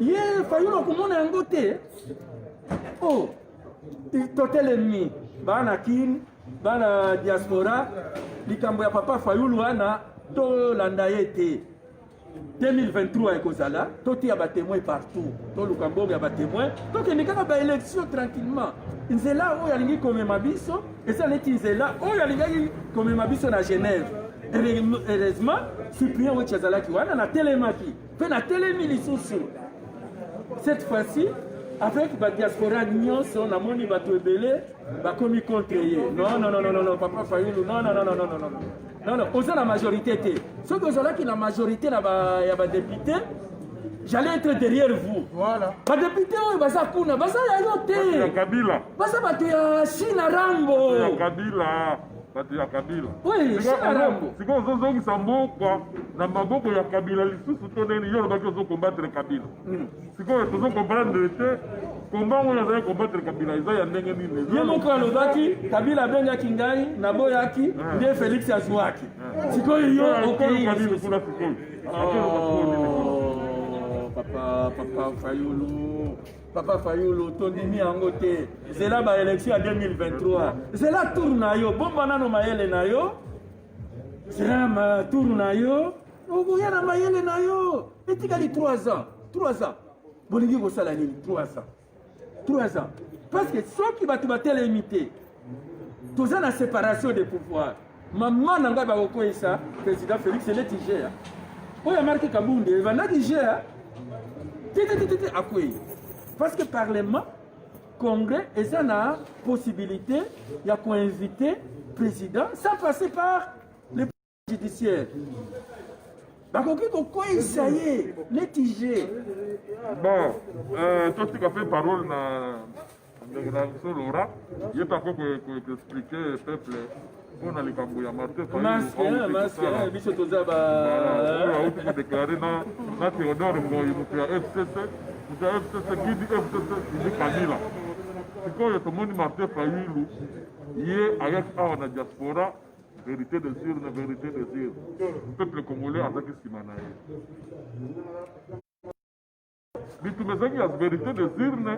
ye Fayulu komona yango te oh totelemi bana kin bana diaspora likambo ya papa Fayulu wana tolanda ye te 2023 ekozala totia batémoin partout toluka mbongo ya batémoin tokende kaka baélection tranquillement nzela oyo alingi komema biso eza neti nzela oyo alingaki komema biso na Genève. Heureusement Cyprien Wetch azalaki wana natelemaki mpe natelemi lisusu cette fois-ci avec badiaspora nyonso namoni bato ebele bakomi contre ye non papa Fayulu non oza la majorité te soki ozalaki la majorité ya badepute j'allais être derrière vous voilà badepute oyo baza kuna baza yayo te baza bato ya China Rambo bato ya Kabila oui China Rambo sikoyo ozozongisa mboka na maboko ya Kabila lisusu to nini yo lobaki ozokombattre Kabila sikoyo tozokomprendre te komba oyo azali kombattre Kabila eza ya ndenge nini ye moko alobaki Kabila abengaki ngai naboyaki nde Félix azwaki sikoyo yo okei kuna sikoyo Papa Fayulu tondimi yango te zela ba élection ya 2023 zela tour na yo bomba nano mayele na yo zela ma tour na yo okoya na mayele na yo etikali 3 ans bolingi kosala nini 3 ans parce que soki bato batelemi te toza na séparation des pouvoirs mama na ngai bakokweyisa président Félix Létigea oyo amarke Kabunde evandaki gea tete akwei parce que parlement congrès eza na possibilité ya koinviter président sans passer par le judiciaire bakoki kokweyisa ye Létigea bon totika pe parole na Solora ye tako koexpliquer peuple mpona likambo ya Martin Fayulu biso toza auti kodeklare na Théodore Ngoyi moto ya FCC gidi FCC idi Kabila sikoyo tomoni Martin Fayulu ye ayaki awa na diaspora vérité de sûr peuple congolais azaki nsima na ye bitumba ezaki ya vérité de sûr ne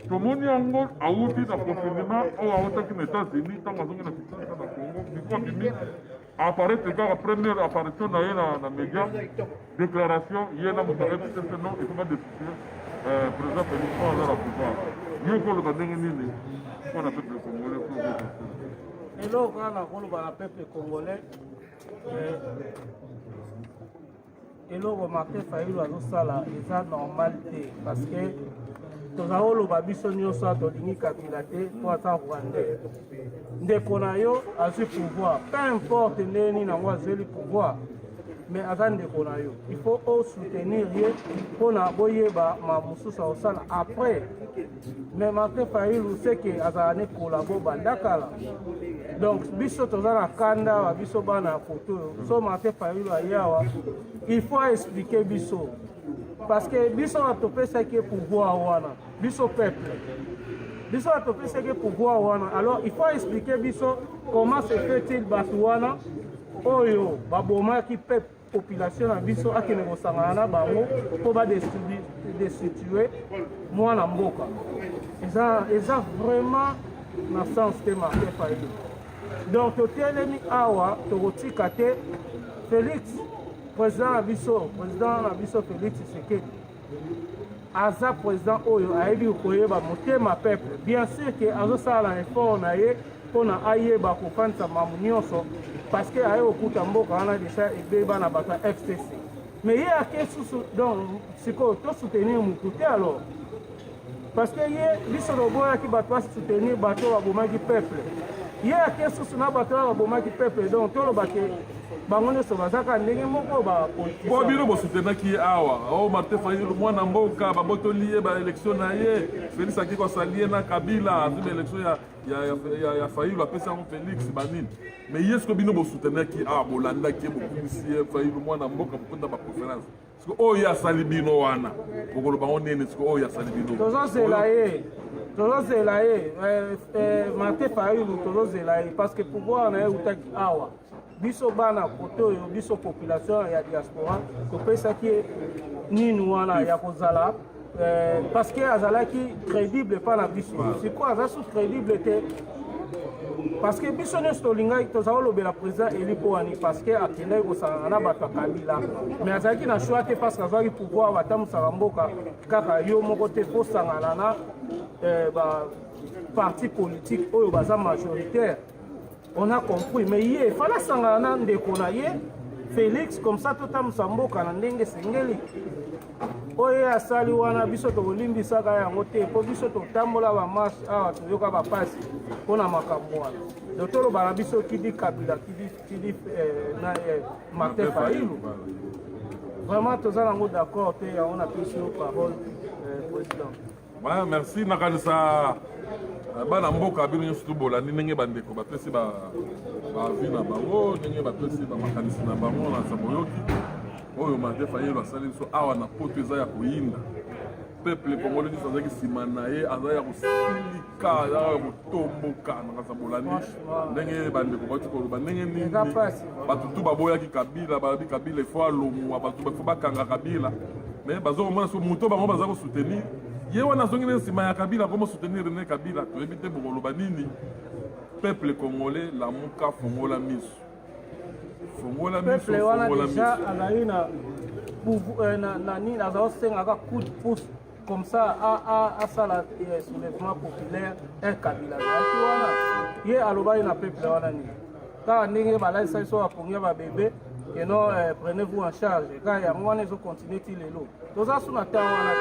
tomoni yango awuti na confinement oyo awutaki na États-Unis ntango azongi na Kinshasa na Congo bifo abimi apparaître kaka première apparition na ye na média déclaration ye na moto ya FCC non ekoma destituer président Félix po aza na pouvoir ye koloba ndenge nini mpona peuple congolais eloko wana koloba na peuple congolais eloko Martin Fayulu azosala eza normal te parce que toza koloba biso nyonso tolingi Kabila te po aza rwandais ndeko na yo azwi pouvoir peu importe ndeni nango azweli pouvoir mais aza ndeko na yo il faut osoutenir ye mpona boyeba mosusu akosala après mais Martin Fayulu seke azala ne kolabo bandakala donc biso toza na kanda wa biso bana ya koto oyo so Martin Fayulu ayawa il faut expliquer biso parce que biso batopesaki pouvoir wana biso peuple biso batopesaki pouvoir wana alors il faut expliquer biso comment se fait-il bato wana oyo babomaki peuple population na biso akende kosangana na bango mpo badestitue mwana mboka eza vraiment na sens te Martin Fayulu donc totelemi awa tokotika te Félix président na biso Félix Tshisekedi aza président oyo ayebi koyeba motema peuple bien sûr ke azosala effort na ye mpona ayeba kokanisa mamu nyonso parce que aye kokuta mboka wana deja ebeba na bato ya FCC mais ye ake susu donc sikoyo tosoutenir mutu te alors parce que ye biso loboyaki bato basoutenir bato babomaki peuple ye ake susu na bato oyo babomaki peuple donc toloba ke bango nyonso bazaka ndenge moko po bino bosoutenaki ye awa o Martin Fayulu mwana mboka babotoli ye baélection na ye Félix akei kosali ye na Kabila azwi baélection ya Fayulu apesi yango Félix banini mais ye siko bino bosoutenaki awa bolandaki ye bokumisi ye Fayulu mwana mboka bokunda baconférence siko oyo asali bino wana bokoloba ngo nini siko oyo asali bino tozozela ye Martin Fayulu tozozela ye parce que pouvoir na ye eutaki awa biso bana koto oyo biso population ya diaspora topesaki nini wana ya kozala parce que azalaki crédible mpa na biso sikoyo aza su crédible te parce que biso nyonso tolingaki tozala kolobela président eli mpo wani parce que akendaki kosangana na bato ya Kabila mais azalaki na choix te parce que azwaki pouvoir batambusaka mboka kaka yo moko te mpo sangana na baparti politique oyo baza majoritaire. On a compris, mais il fallait s'en ndeko na ye Félix comme ça tout amsa mboka na ndenge sengeli oyo asali wana biso tolimbisaka yango te po biso totambola ba marche awa toyoka ba pasi mpona makambo wana donc tolobana biso kidi Kabila kidi na Martin Fayulu vraiment toza nango d'accord te yango na pesi yo parole président. Ouais, merci nakanisa bana mboka bino nyonso tobolandi ndenge bandeko bapesi bavi na bango ndenge bapesi bamakanisi na bango na saboyoki oyo Martin Fayulu asali biso awa na poto eza ya koyinda peuple congolais nyonso azalaki nsima na ye aza ya kosilika aza ya kotomboka na kasabolandi ndenge bandeko bauti koloba ndenge nini bato tu baboyaki Kabila balobi Kabila ifo alongwa bato ifo bakanga Kabila mais bazokomona so moto bango baza kosoutenir ye wana azongi na nsima ya Kabila komo soutenir René Kabila toyebi te bokoloba nini peuple congolais lamuka fongola miso peuple wana déjà azali na nini azala osengaka coup de pouce comme ça asala soulèvement populaire Kabila azalaki wana ye alobaki na peuple wana nini kaka ndenge balalisa biso bapongia babebe eno prenez-vous en charge kaka yango wana ezocontinue ti lelo toza su na ntango wana te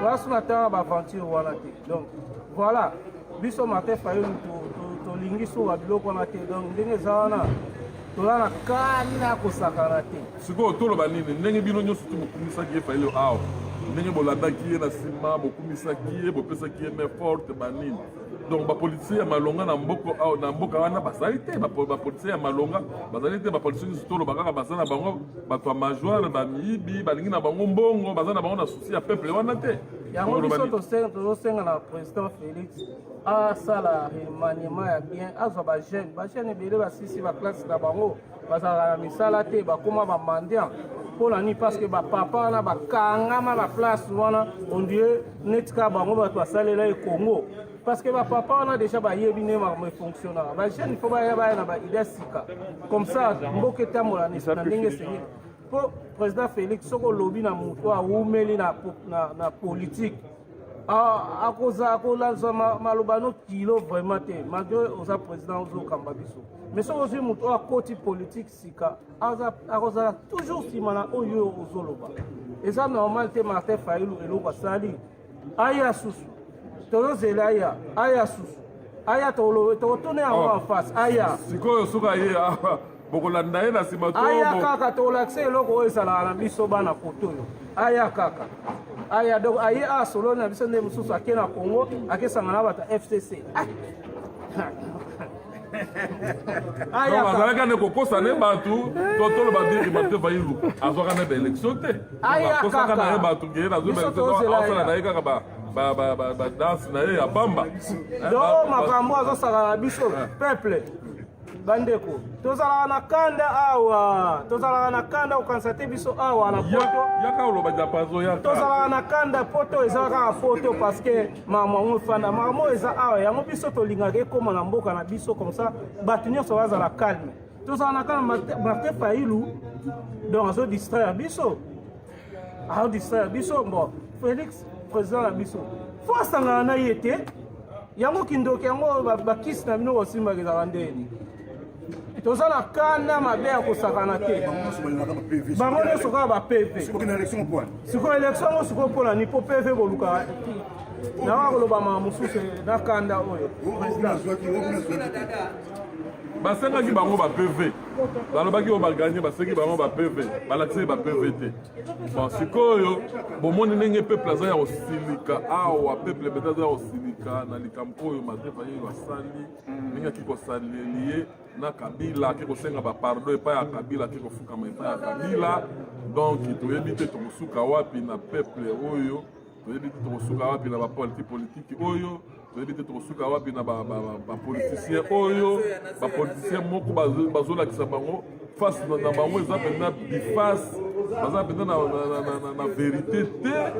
toza su na ntango baaventure wana te donc voilà biso Martin Fayulu tolingi suka biloko wana te donc ndenge eza wana toza na kani na kosakana te sikoyo toloba nini ndenge bino nyonso ti bokumisaki ye Fayulu awa ndenge bolandaki ye na nsima bokumisaki ye bopesaki ye main forte banini donc bapolitisien ya malonga na mboka wana bazali te bapolitisien ya malonga bazali te bapolitisien nyonso toloba kaka baza na bango bato ya majware bamiyibi balingi na bango mbongo baza na bango na susi ya peuple wana te yango biso tozosenga na président Félix asala remaniement ya bien azwa bajeune ebele basisi baklasse na bango bazalaka na misala te bakóma bamandian mpona nini parce que bapapa wana bakangama baplace wana ondie neti kaka bango bato basalela ekongo parce que bapapa wana déjà bayebi nde makambo efonctionnaka bajeune ifo baya na baide sika comme ça mboka etambola na ndenge esengeli mpo président Félix soki olobi na moto awumeli na politique akolanza maloba no kilo vraiment te malgré oza président ozokamba biso mais soki ozwi moto oyo akoti politique sika akozala toujours nsima na oyo ozoloba eza normal te Martin Fayulu eloko asali aya susu tozozela aya susu aya tokotone yango en face aya sikoyo soki aye bokolanda ye na nsima aya kaka tolakisa eloko oyo ezalaka na biso bana poto oyo aya kaka aya donc aye asolo na biso nde mosusu ake na Congo akesanga na bato ya FCC azalaka nde kokosa ne bato toloba ndenge Martin Fayulu azwaka na baélection te akosaka na ye bato ngeye nazosala na ye kaka badanse na ye ya pamba donc makambo azosaka na biso peuple bandeko tozalaka na kanda awa tozalaka na kanda kokanisa te biso awa na poto yaka oloba diapason yaka tozalaka na kanda poto eza kaka poto parce que makambo efanda makambo eza awa yango biso tolingaka ekóma na mboka na biso comme ça bato nyonso bazala calme tozala na kanda Martin Fayulu donc azodistraire biso bon Félix président na biso fo asangana na ye te yango kindoki yango bakisi na bino kosimbaka ezala ndeni tozala kanda mabe ya kosakana te bango nyonso kaka ba PV sikoyo élection ngo sikoyo mpona ni mpo PV koluka nawa koloba ma mosusu na kanda oyo basengaki bango ba PV balobaki oyo baganye basengi bango ba PV balakisaki ba PV te bon sikoyo bomoni ndenge peuple aza ya kosilika awa peuple mpenza aza ya kosilika na likambo oyo Martin Fayulu asali ndenge aki kosalie na Kabila aki kosenga bapardon epai ya Kabila aki kofukama epai ya Kabila donc toyebi te tokosuka wapi na peuple oyo toyebi te tokosuka wapi na bapolitike oyo toyebi te tokosuka wapi na bapoliticien oyo bapoliticien moko bazolakisa bango face na bango eza mpenza bifase baza mpenza na vérité te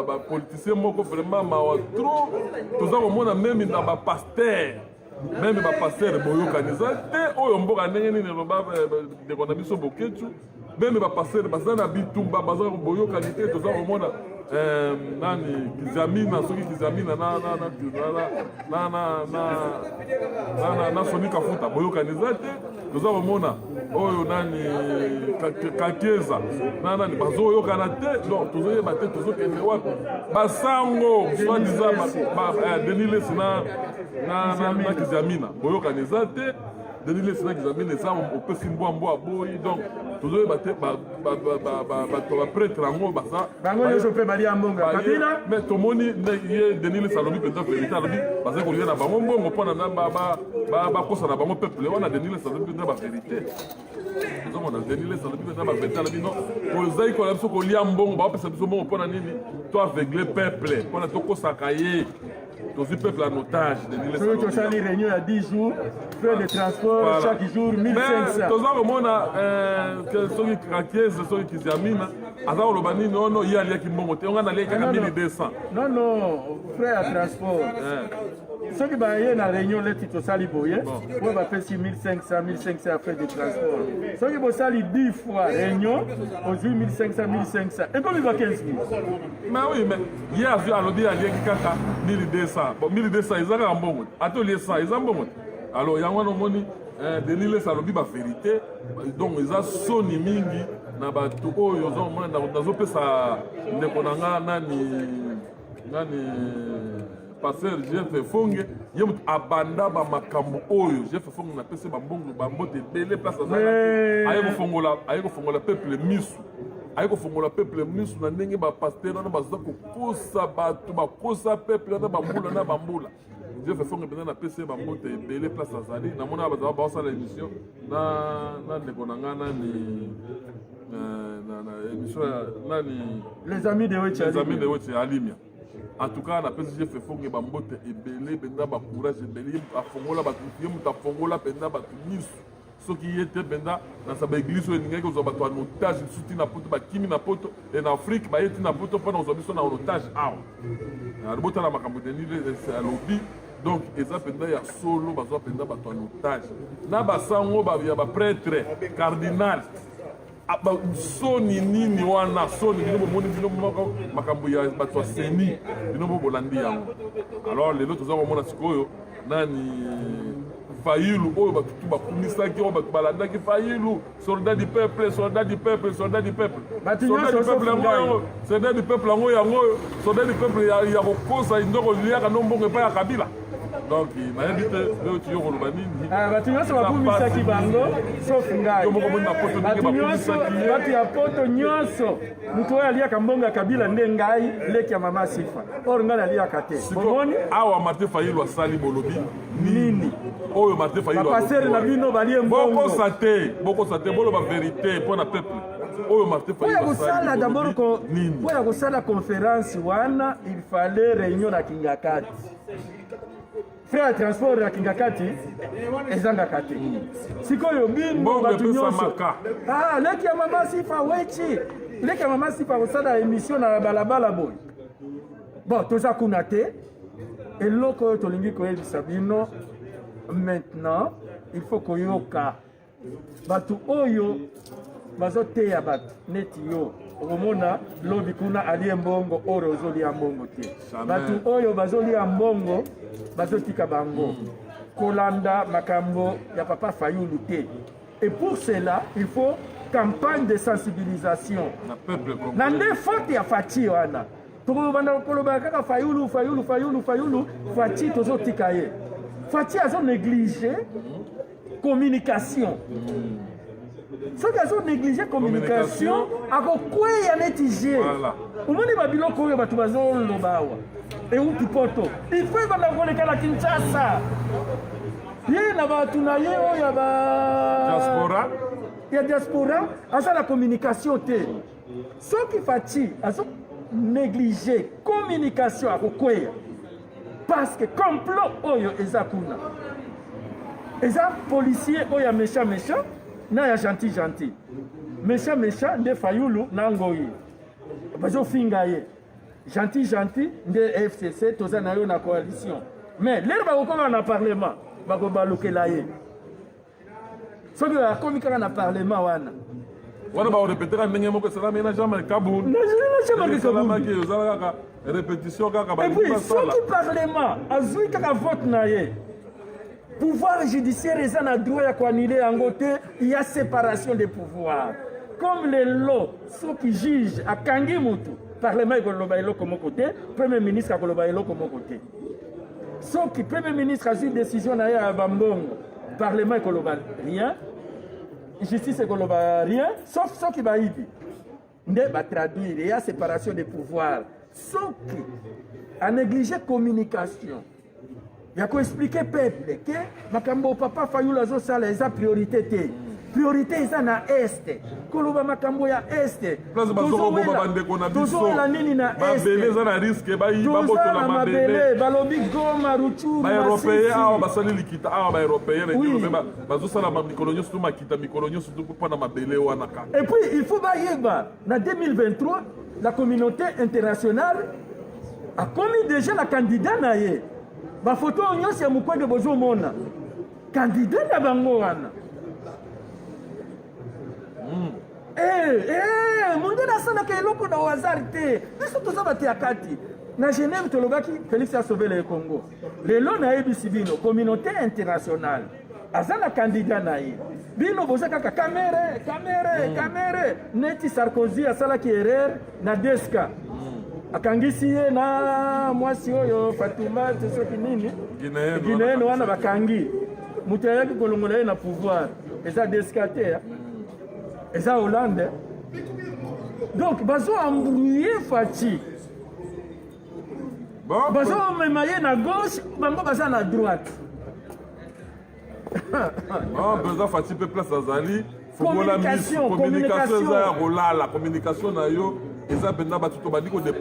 bapoliticien moko vraiment mawa trop toza komona meme na bapaster meme bapaster boyokani eza te oyo mboka ndenge nini eloba ndeko na biso Boketu meme bapaster baza na bitumba baza boyokani te toza komona nani Kizamina soki Kizamina na Soni Kafuta boyokani eza te toza komona oyo nani Kakeza nani bazoyokana te donc tozoyeba te tozokende wapi basango soi-disant Denis Lesi na Kizamina boyokani eza te Denis Lesi na Kizamina eza opesi mbwa aboyi donc tozoyeba te bato baprêtre yango baza bango nyonso mpe bali ya mbongo ya Kabila mais tomoni ye Denis Lesi alobi mpenza vérité alobi bazali kolia na bango mbongo mpona bakosa na bango peuple wana Denis Lesi alobi mpenza bavérité tozomona Denis Lesi alobi mpenza bavérité alobi non ozali kola biso kolia mbongo baopesa biso mbongo mpona nini to aveugle peuple mpona tokosaka ye tozwi peuple en otage Denis Lesi alobi tosali réunion ya 10 jours frais de transport chaque jour 1500 toza komona soki Kakeze soki Kizamina aza koloba nini ono ye aliaki mbongo te onga naliaki kaka 1200 non frais ya transport soki baye na réunion leti tosali boye oyo bapesi 1500 ya frais de transport soki bosali 10 fois réunion ozwi 1500 ekomi ba 15 000 mais oui mais ye azwi alobi aliaki kaka 1200 bon 1200 eza kaka mbongo ate olie 100 eza mbongo te alors yango wana omoni Denis Lesi alobi bavérité donc eza soni mingi na bato oyo ozomona nazopesa ndeko na nga nani pasteur Jeff Fonge ye moto abanda bamakambo oyo Jeff Fonge napesi bambongo bambote ebele place azalaki aye kofongola peuple misu aye kofongola peuple misu na ndenge bapaster wana baza kokosa bato bakosa peuple wana bambula na bambula Jeff Fonge mpenza napesi ye bambote ebele place azali namona bazala baosala émission na ndeko na nga nani émission nani les amis de Wetche Alimia en tout cas napesi Jeff Fonge bambote ebele mpenza bacourage ebele afongola bato ye moto afongola mpenza bato misu soki ye te mpenza na sa baeglise oyo elingaki kozwa bato en otage lisusu ti na poto bakimi na poto e na afrique baye ti na poto mpona kozwa biso na otage awa botala makambo Denis Lesi alobi donc eza mpenza ya solo bazwa mpenza bato en otage na basango ya baprêtre cardinal soni nini wana soni bino bomoni bino moko makambo ya bato ya seni bino bo bolandi yango alors lelo toza komona sikoyo nani Fayulu oyo bato tu bakumisaki oyo bato balandaki Fayulu soldat du peuple soldat du peuple soldat du peuple soldat du peuple yango soldat du peuple ya kokosa ndoko liaka no mbongo epai ya Kabila donc nayebi te leo tiyo koloba nini bato nyonso bakumisaki bango sauf ngai bato ya poto nyonso moto oyo aliaka mbongo ya Kabila nde ngai leki ya mama Sifa or ngai naliaka te bomoni awa Martin Fayulu asali bolobi nini oyo Martin Fayulu bapasere na bino balie mbongo bokosa te boloba vérité mpo na peuple oyo Martin Fayulu kosala d'abord po ya kosala conférence wana il fallait réunion na Kingakati frais ya transport ya Kingakati ezangaka te sikoyo bino bato nyonso leki ya mama Sifa Wetche leki ya mama Sifa kosala émission na balabala boy bon toza kuna te eloko oyo tolingi koyebisa bino maintenant il faut koyoka bato oyo bazoteya bato neti yo okomona lobi kuna alie mbongo oro ozolia mbongo te bato oyo bazolia mbongo bazotika bango kolanda makambo ya papa Fayulu te. Et pour cela, il faut campagne de sensibilisation. Na nde faute ya Fati wana. Tokobanda koloba kaka Fayulu Fati tozotika ye. Fati azo négliger communication. Soki azo négliger communication akokweya neti je. Omoni babiloko oyo bato bazoloba awa euti poto il faut ebanda kolekala Kinshasa ye na bato na ye oyo ya diaspora aza na communication te. Soki Fati azo négliger communication akokweya parce que complot oyo eza kuna eza policier oyo ya méchant na ya gentil méchant nde Fayulu na Ngoyi bazofinga ye gentil nde FCC toza na yo na coalition mais lelo bakokoma na parlement bakobalukela ye soki bakomi kaka na parlement wana baorepeteka ndenge moko esalami na jamai kabul ozala kaka répétition kaka epuis soki parlement azwi kaka vote na ye pouvoir judiciaire eza na droit ya koannule yango te. Il y a séparation des pouvoirs. Comme les lois, ceux qui jugent akangi mutu, parlement ekoloba eloko moko te, premier ministre akoloba eloko moko te. Ceux qui premier ministre a eu décision na ya bambongo, parlement ekoloba rien, justice ekoloba rien, sauf ceux qui baibi. Nde ba traduire, il y a séparation des pouvoirs. Ceux qui a négligé communication. Il y a qu'à expliquer peuple que makambo papa Fayulu azosala eza priorité te. Priorité eza na este. Koloba makambo ya este. Place bazoko bomba bandeko na biso. Tozowela nini na este. Babele eza na risque baboto na mabele. Balobi Goma Ruchuru. Ba européen awa basali likita awa ba européen bazosala mikolo nyonso to makita mikolo nyonso to mpona mabele wana kaka. Et puis il faut bayeba na 2023 la communauté internationale a commis déjà la candidat na ye. Ba photo nyonso ya Mukwege bozomona candidat na bango wana mundu nasalaka eloko na hasard te biso toza bato ya kati na Genève tolobaki Félix a sauvé le Congo lelo nayebisi bino communauté internationale aza na candidat na ye bino boza kaka kamere neti Sarkozy asalaki erreur na deska akangisi ye na mwasi oyo Fatuma soki nini Guinéen wana bakangi mutu ayaki kolongola ye na pouvoir eza descate eza Hollande donc bazo embrouiller Fati bazo mema ye na gauche bango baza na droite besoin Fati pe place azali communication eza ya kolala communication na yo.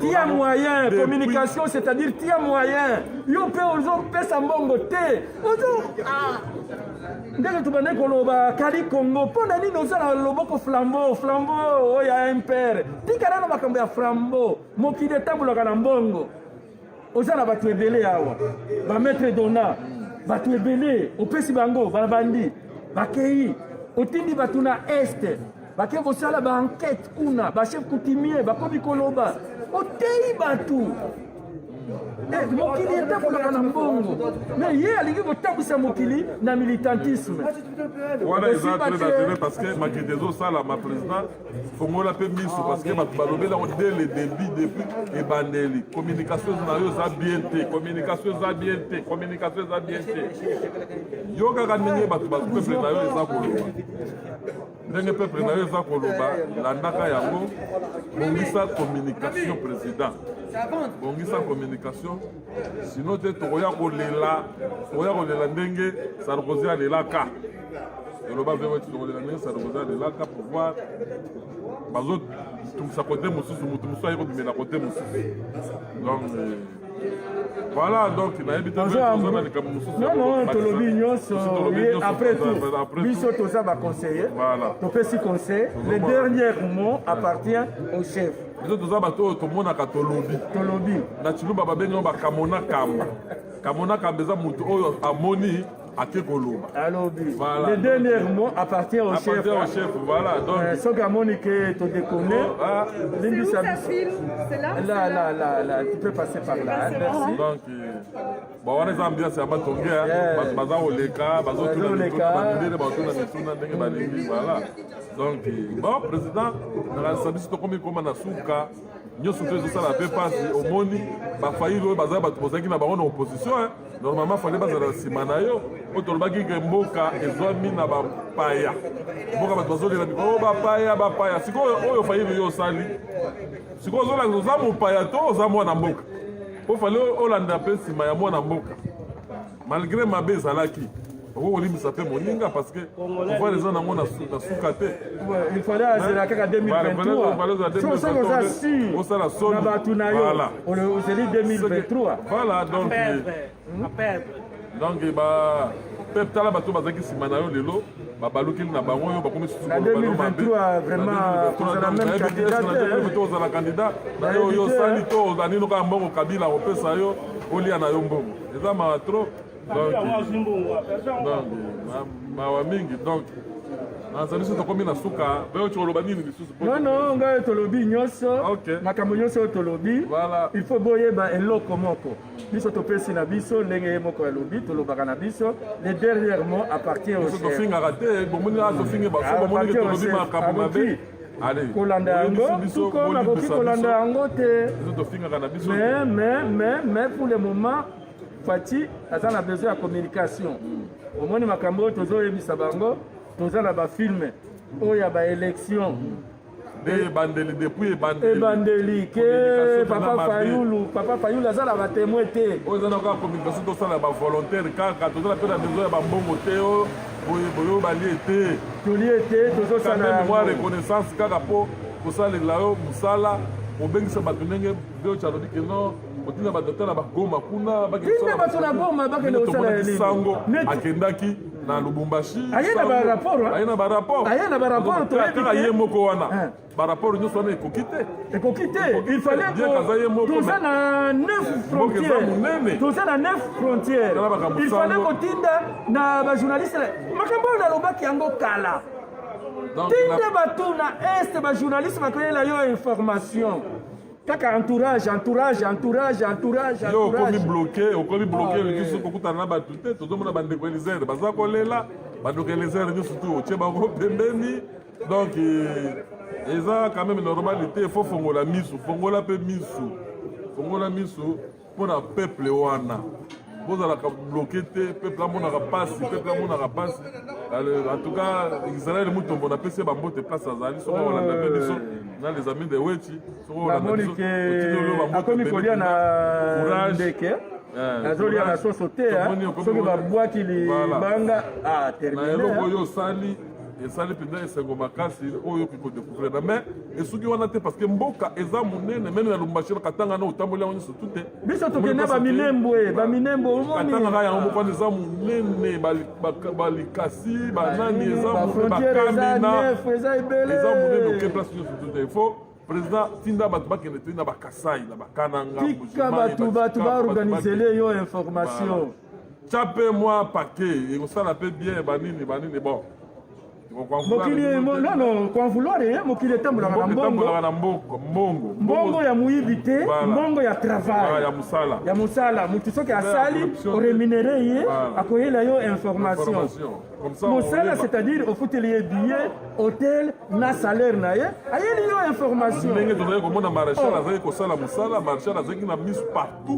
Tia moyen, communication, c'est-à-dire tia moyen. Yo pe ozo pesa mbongo te. Ozo ndenge tubane koloba kali Congo pona nini ozala loboko flambeau oya impere. Tika na makambo ya flambeau, mokide tambulaka na mbongo. Ozala batu ebele awa. Ba maître dona, batu ebele, opesi bango bana bandi. Bakei, otindi batu na este. Bake bosala ba enquête kuna ba chef coutumier bakomi koloba otei batu mokili etakolaka na mbongo mais ye alingi kotambwisa mokili na militantisme wana eza très dangereux parce que makete ezosala ma président fongola mpe miso parce que bato balobeli yango dès le début depuis ebandeli communication na yo eza bien te communication eza bien te yo kaka ndenge bato peuple na yo eza koloba ndenge peuple na yo eza koloba landaka yango bongisa communication président bongisa communication sinon te tokoya kolela ndenge Sarkozy alelaka eloba vewe tokolela ndenge Sarkozy alelaka pouvoir bazotungisa kote mosusu motu mosusu aye kobimela kote mosusu donc voilà donc nayebi te tozana likambo mosusu non tolobi nyonso après tout biso toza baconseiller topesi conseil le dernier mot appartient au chef biso toza bato oyo tomonaka tolobi na Chilumba babengi bakamona kambo eza motu oyo amoni ake koloba. Voilà. Le dernier mot appartient au chef. Appartient au chef, voilà. Donc, ce que Monique te déconne. C'est où ça filme? C'est là? Là, tu peux passer par là. Merci. Donc, bon, on est ambiance, c'est à Batongue, baza oleka, baza voilà. Donc, bon, président, dans le service de commis comme na suka, nous sommes ça la paix passe au moni, ba failli lo baza ba tozaki na ba en opposition, normalement fallait baza la simana yo, otolbaki ke mboka ezwami na ba paya. Mboka ba tozolela biko ba paya, siko oyo failli yo sali. Siko zo la zo mo paya to za mo na mboka. Il fallait Hollande pe sima ya mo na mboka. Malgré ma baisse à l'aki. Ça fait mon linga parce que on voit les gens dans mon sous-caté. Il fallait aller à 2023. Voilà. On s'est dit 2023. Voilà, donc. Donc, Pep Tala Bato Bazaki Simanayo Lelo, Babalukil Nabango, Bakomi Soukou. 2023, vraiment, on a la même candidat. On a la candidat. Yo Salito, Danilo Kambongo, Kabila, Opesayo, Oliana Yombo. Et ça m'a trop. Donc, non, ngai tolobi nyonso, makambo nyonso tolobi. Il faut boyer ba eloko moko. Biso topesi na biso ndenge moko ya lobi tolobaka na biso. Le dernier mot appartient au chef. Allez, kolanda yango, tout comme akoki kolanda yango te. Mais pour le moment, Fati a besoin de communication. Au moins, makambo tozo ebisa bango, toza na ba film, oya ba élection. Depuis Bandeli que papa Fayulu azala ba témoin te. Oza na communication to sala ba volontaire kaka toza na pena besoin ba mbongo te o boyo bali te. Toli te tozo sala moi reconnaissance kaka po ko sala la yo musala obengisa bato ndenge beo chalobi ke non otina badokter na bagoma kuna sango akendaki na Lubumbashi aye na ba rapport kaka ye moko wana barapport nyonso wana ekoki te il fallait que toza na 9 frontières il fallait kotinda na bajournaliste makambo oyo nalobaki yango kala tinda bato na este bajournaliste bakoyela yo information. Kaka entourage. Yo okomi bloqué le kiso kokuta na batute tozomona bandeko Elizere baza kolela bandeko Elizere nyonso tu otie bango pembeni donc eza quand même normalité il faut fongola misu mpona peuple wana bozalaka bloqué te peuple amonaka pasi en tout cas Israël mutombo napesi bambote place azali soko olanda mpe biso na les amis de Wechi soko olanda biso akomi kolia na ndeke azolia na soso te soki babwaki libanga na eloko oyo osali esali mpenza esengo makasi oyo okoki kodécouvrir mais esuki wana te parce que mboka eza monene meme na Lubumbashi katanga na otamboli yango nyonso tu te biso tokende baminembo katanga kaka yango moko wana eza monene balikasi banani eza monene bakamina eza monene oke place nyonso tu te il faut président tinda bato bakende te na bakasai na bakananga tika bato baorganisele yo information tya mpe mwa paquet ekosala mpe bien banini bon kwa vouloir mokili etambolaka na mbongo ya moyibi te mbongo ya travail ya mosala motu soki asali oremunere ye akoyela yo information mosala c'est-à-dire ofuteli ye billet hôtel na salaire na ye ayeli yo information ndenge tozali komona maréchal azali kosala mosala maréchal azalaki na misu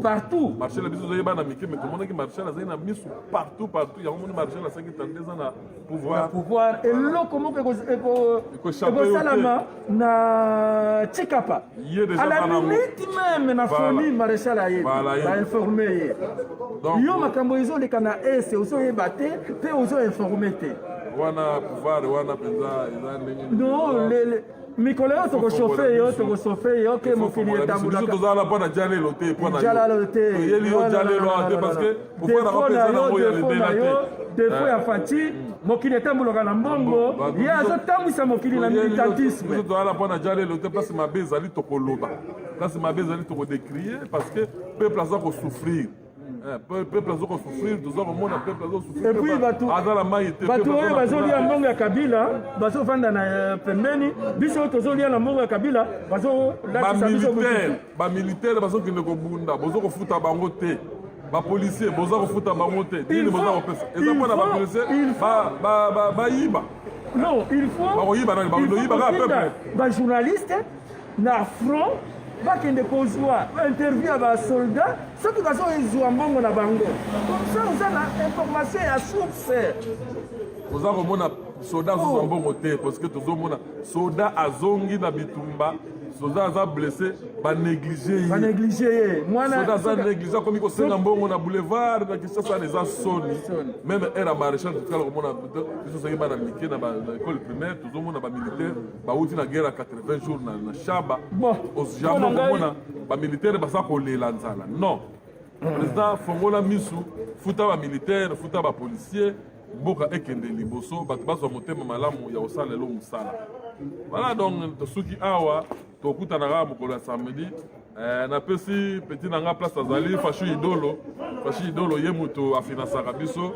partout maréchal biso ozoyeba na mike me tomonaki maréchal azali na misu partout yango moni maréchal asalaki tande eza na pouvoir eloko moko ekosalama na Tshikapa à la limite même na folie maréchal ayebi bainforme ye yo makambo ezoleka na ese ozoyeba te mpe ozoinforme te wana pouvoir wana mpenza eza ndenge non mikolo yo tokosofe yo ke mokili etambulaka tozala mpona jalelo te oyeli yo jalelo te parce que pouvoir apesa na moya lebela te defo ya Fati mokili etambulaka na mbongo ye azotambwisa mokili na militantisme tozala mpona jalelo te place mabe ezali tokoloba place mabe ezali tokodécrier parce que peuple aza kosouffrir peuple azo kosouffrir toza komona peuple azo Et puis aza na mai te bato oyo bazolia mbongo ya Kabila bazofanda na pembeni biso tozolia na mbongo ya Kabila bazolakisa biso bamilitaire bazokende kobunda bozo kofuta bango te bapolisier boza kofuta bango te nini boza kopesa eza mpona bapolisier bayiba non il faut bakoyiba nani bakoyibaka peuple bajournaliste na front bakende kozwa interview ya basoldat soki bazoezwa mbongo na bango comme ça oza na information ya source oza komona soda azozwa mbongo te parce que tozomona soda azongi na bitumba soda aza blessé banéglige ye soda aza néglige akomi kosenga mbongo na boulevard na Kinshasa eza soni même era maréchal tokala komona biso soki bana mike na école primaire tozomona bamilitaire bauti na guerre ya 80 jours na shaba jambo komona bamilitaire baza kolela nzala non président fongola misu futa bamilitaire futa bapolisier mboka ekende liboso bato bazwa motema malamu ya kosala lelo mosala voilà donc tosuki awa tokutanaka mokolo ya samedi napesi petit na nga place azali Fachu Idolo ye moto afinansaka biso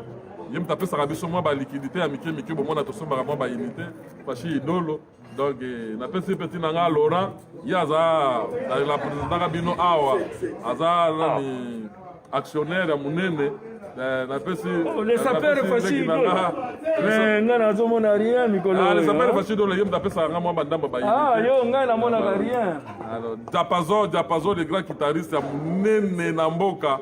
ye moto apesaka biso mwa balikidité ya mike mike bomona tosombaka mwa baunité Fachu Idolo donc napesi petit na nga Laurent ye aza na présidentaka bino awa aza nani actionnaire ya monene les sapeurs Fachu Idolo mais nga nazomona rien mikolo les sapeurs Fachu Idolo ye moto apesaka nga mwa bandamba baunité yo ngai namonaka rien alors diapason le grand guitariste ya monene na mboka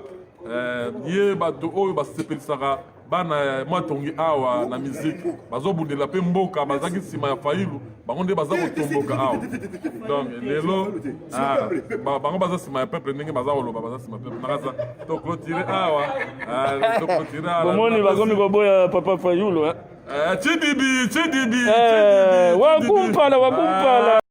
ye bato oyo basepelisaka bana matongi awa na musique bazobundela mpe mboka bazaki nsima ya Fayulu bango nde baza kotomboka awa donc lelo bango baza nsima ya peuple ndenge baza koloba baza nsima ya peuple nakasa toclotire awa bomoni bakomi koboya papa Fayulu Chidibi wakumpala